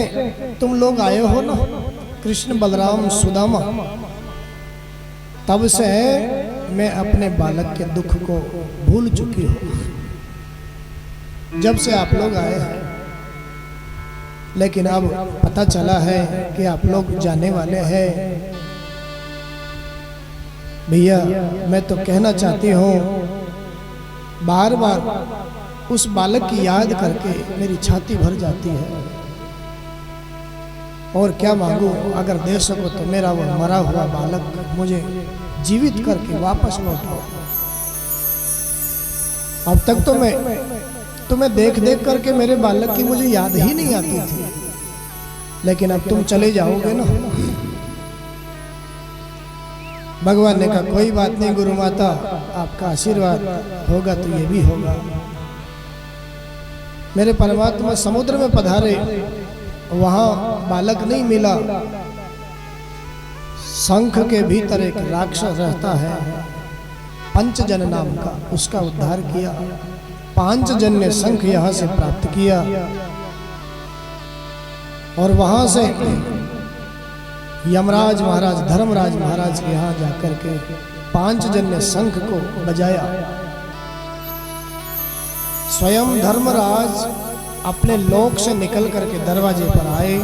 तुम लोग आए हो ना, कृष्ण बलराम सुदामा, तब से मैं अपने बालक के दुख को भूल चुकी हूँ। जब से आप लोग आए हैं, लेकिन अब पता चला है कि आप लोग जाने वाले हैं। भैया मैं तो कहना चाहती हूँ, बार बार उस बालक की याद करके मेरी छाती भर जाती है। और क्या मांगू, अगर दे सको तो मेरा वो मरा हुआ बालक मुझे जीवित करके वापस लौटाओ। अब तक तो मैं तुम्हें देख देख करके मेरे बालक की मुझे याद ही नहीं आती थी, लेकिन अब तुम चले जाओगे ना। भगवान ने कहा कोई बात नहीं गुरु माता, आपका आशीर्वाद होगा तो ये भी होगा। मेरे परमात्मा समुद्र में पधारे, वहां बालक नहीं मिला। शंख के भीतर एक राक्षस रहता है पंचजन नाम का, उसका उद्धार किया। 5 जन ने शंख यहां से प्राप्त किया और वहां से यमराज महाराज, धर्मराज महाराज के यहाँ जाकर के 5 जन ने शंख को बजाया। स्वयं धर्मराज अपने लोक से निकल करके दरवाजे पर आए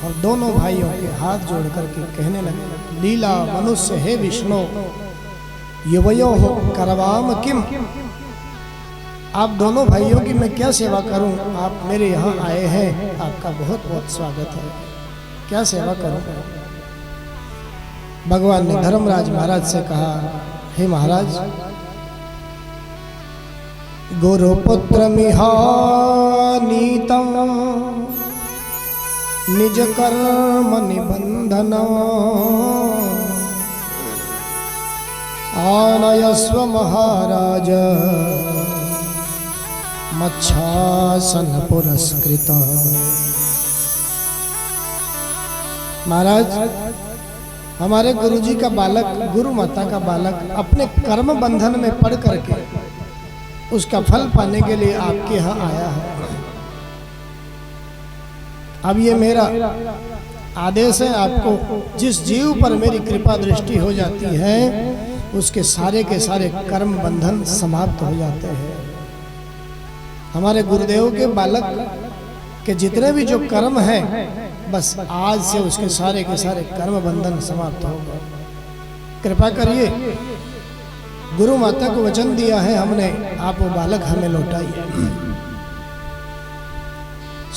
और दोनों भाइयों के हाथ जोड़ करके कहने लगे, लीला मनुष्य हे विष्णु युवयो हो करवाम किम। आप दोनों भाइयों की मैं क्या सेवा करूं, आप मेरे यहाँ आए हैं, आपका बहुत बहुत स्वागत है, क्या सेवा करूं। भगवान ने धर्मराज महाराज से कहा, हे महाराज, गुरुपुत्र मिहानीतम निज कर्म निबंधन आनयस्व महाराज मच्छासन पुरस्कृत। महाराज, हमारे गुरुजी का बालक, गुरु माता का बालक अपने कर्म बंधन में पड़ करके उसका फल पाने के लिए आपके यहाँ आया है। अब ये मेरा आदेश है आपको, जिस जीव पर मेरी कृपा दृष्टि हो जाती है उसके सारे के सारे कर्म बंधन समाप्त हो जाते हैं। हमारे गुरुदेव के बालक के जितने भी जो कर्म हैं, बस आज से उसके सारे के सारे कर्म बंधन समाप्त हो गए। कृपा करिए, गुरु माता को वचन दिया है हमने, आप वो बालक हमें लौटाइए।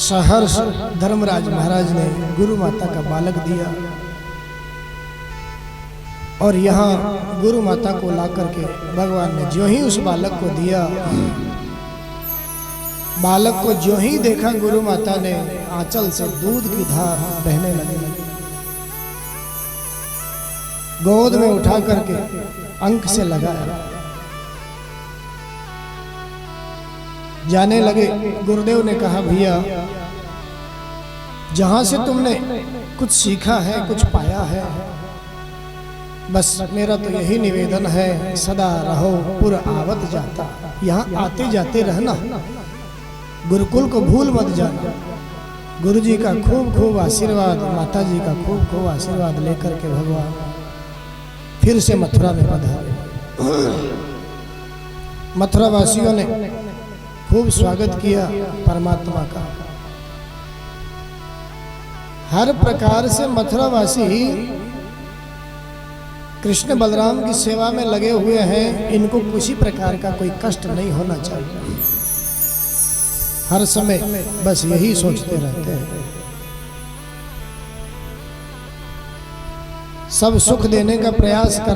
सहर्ष धर्मराज महाराज ने गुरु माता का बालक दिया और यहाँ गुरु माता को ला करके भगवान ने जो ही उस बालक को दिया, बालक को जो ही देखा गुरु माता ने आंचल से दूध की धार बहने लगी। गोद में उठा करके अंक से लगाया, जाने लगे। गुरुदेव ने कहा, भैया जहां से तुमने कुछ सीखा है, कुछ पाया है, बस मेरा तो यही निवेदन है, सदा रहो पुर आवत जाता, यहाँ आते जाते रहना, गुरुकुल को भूल मत जाना। गुरु जी का खूब खूब आशीर्वाद, माता जी का खूब खूब आशीर्वाद लेकर के भगवान फिर से मथुरा में पधारे। मथुरा वासियों ने खूब स्वागत किया परमात्मा का। हर प्रकार से मथुरा वासी कृष्ण बलराम की सेवा में लगे हुए हैं, इनको किसी प्रकार का कोई कष्ट नहीं होना चाहिए। हर समय बस यही सोचते रहते हैं, सब सुख देने का प्रयास कर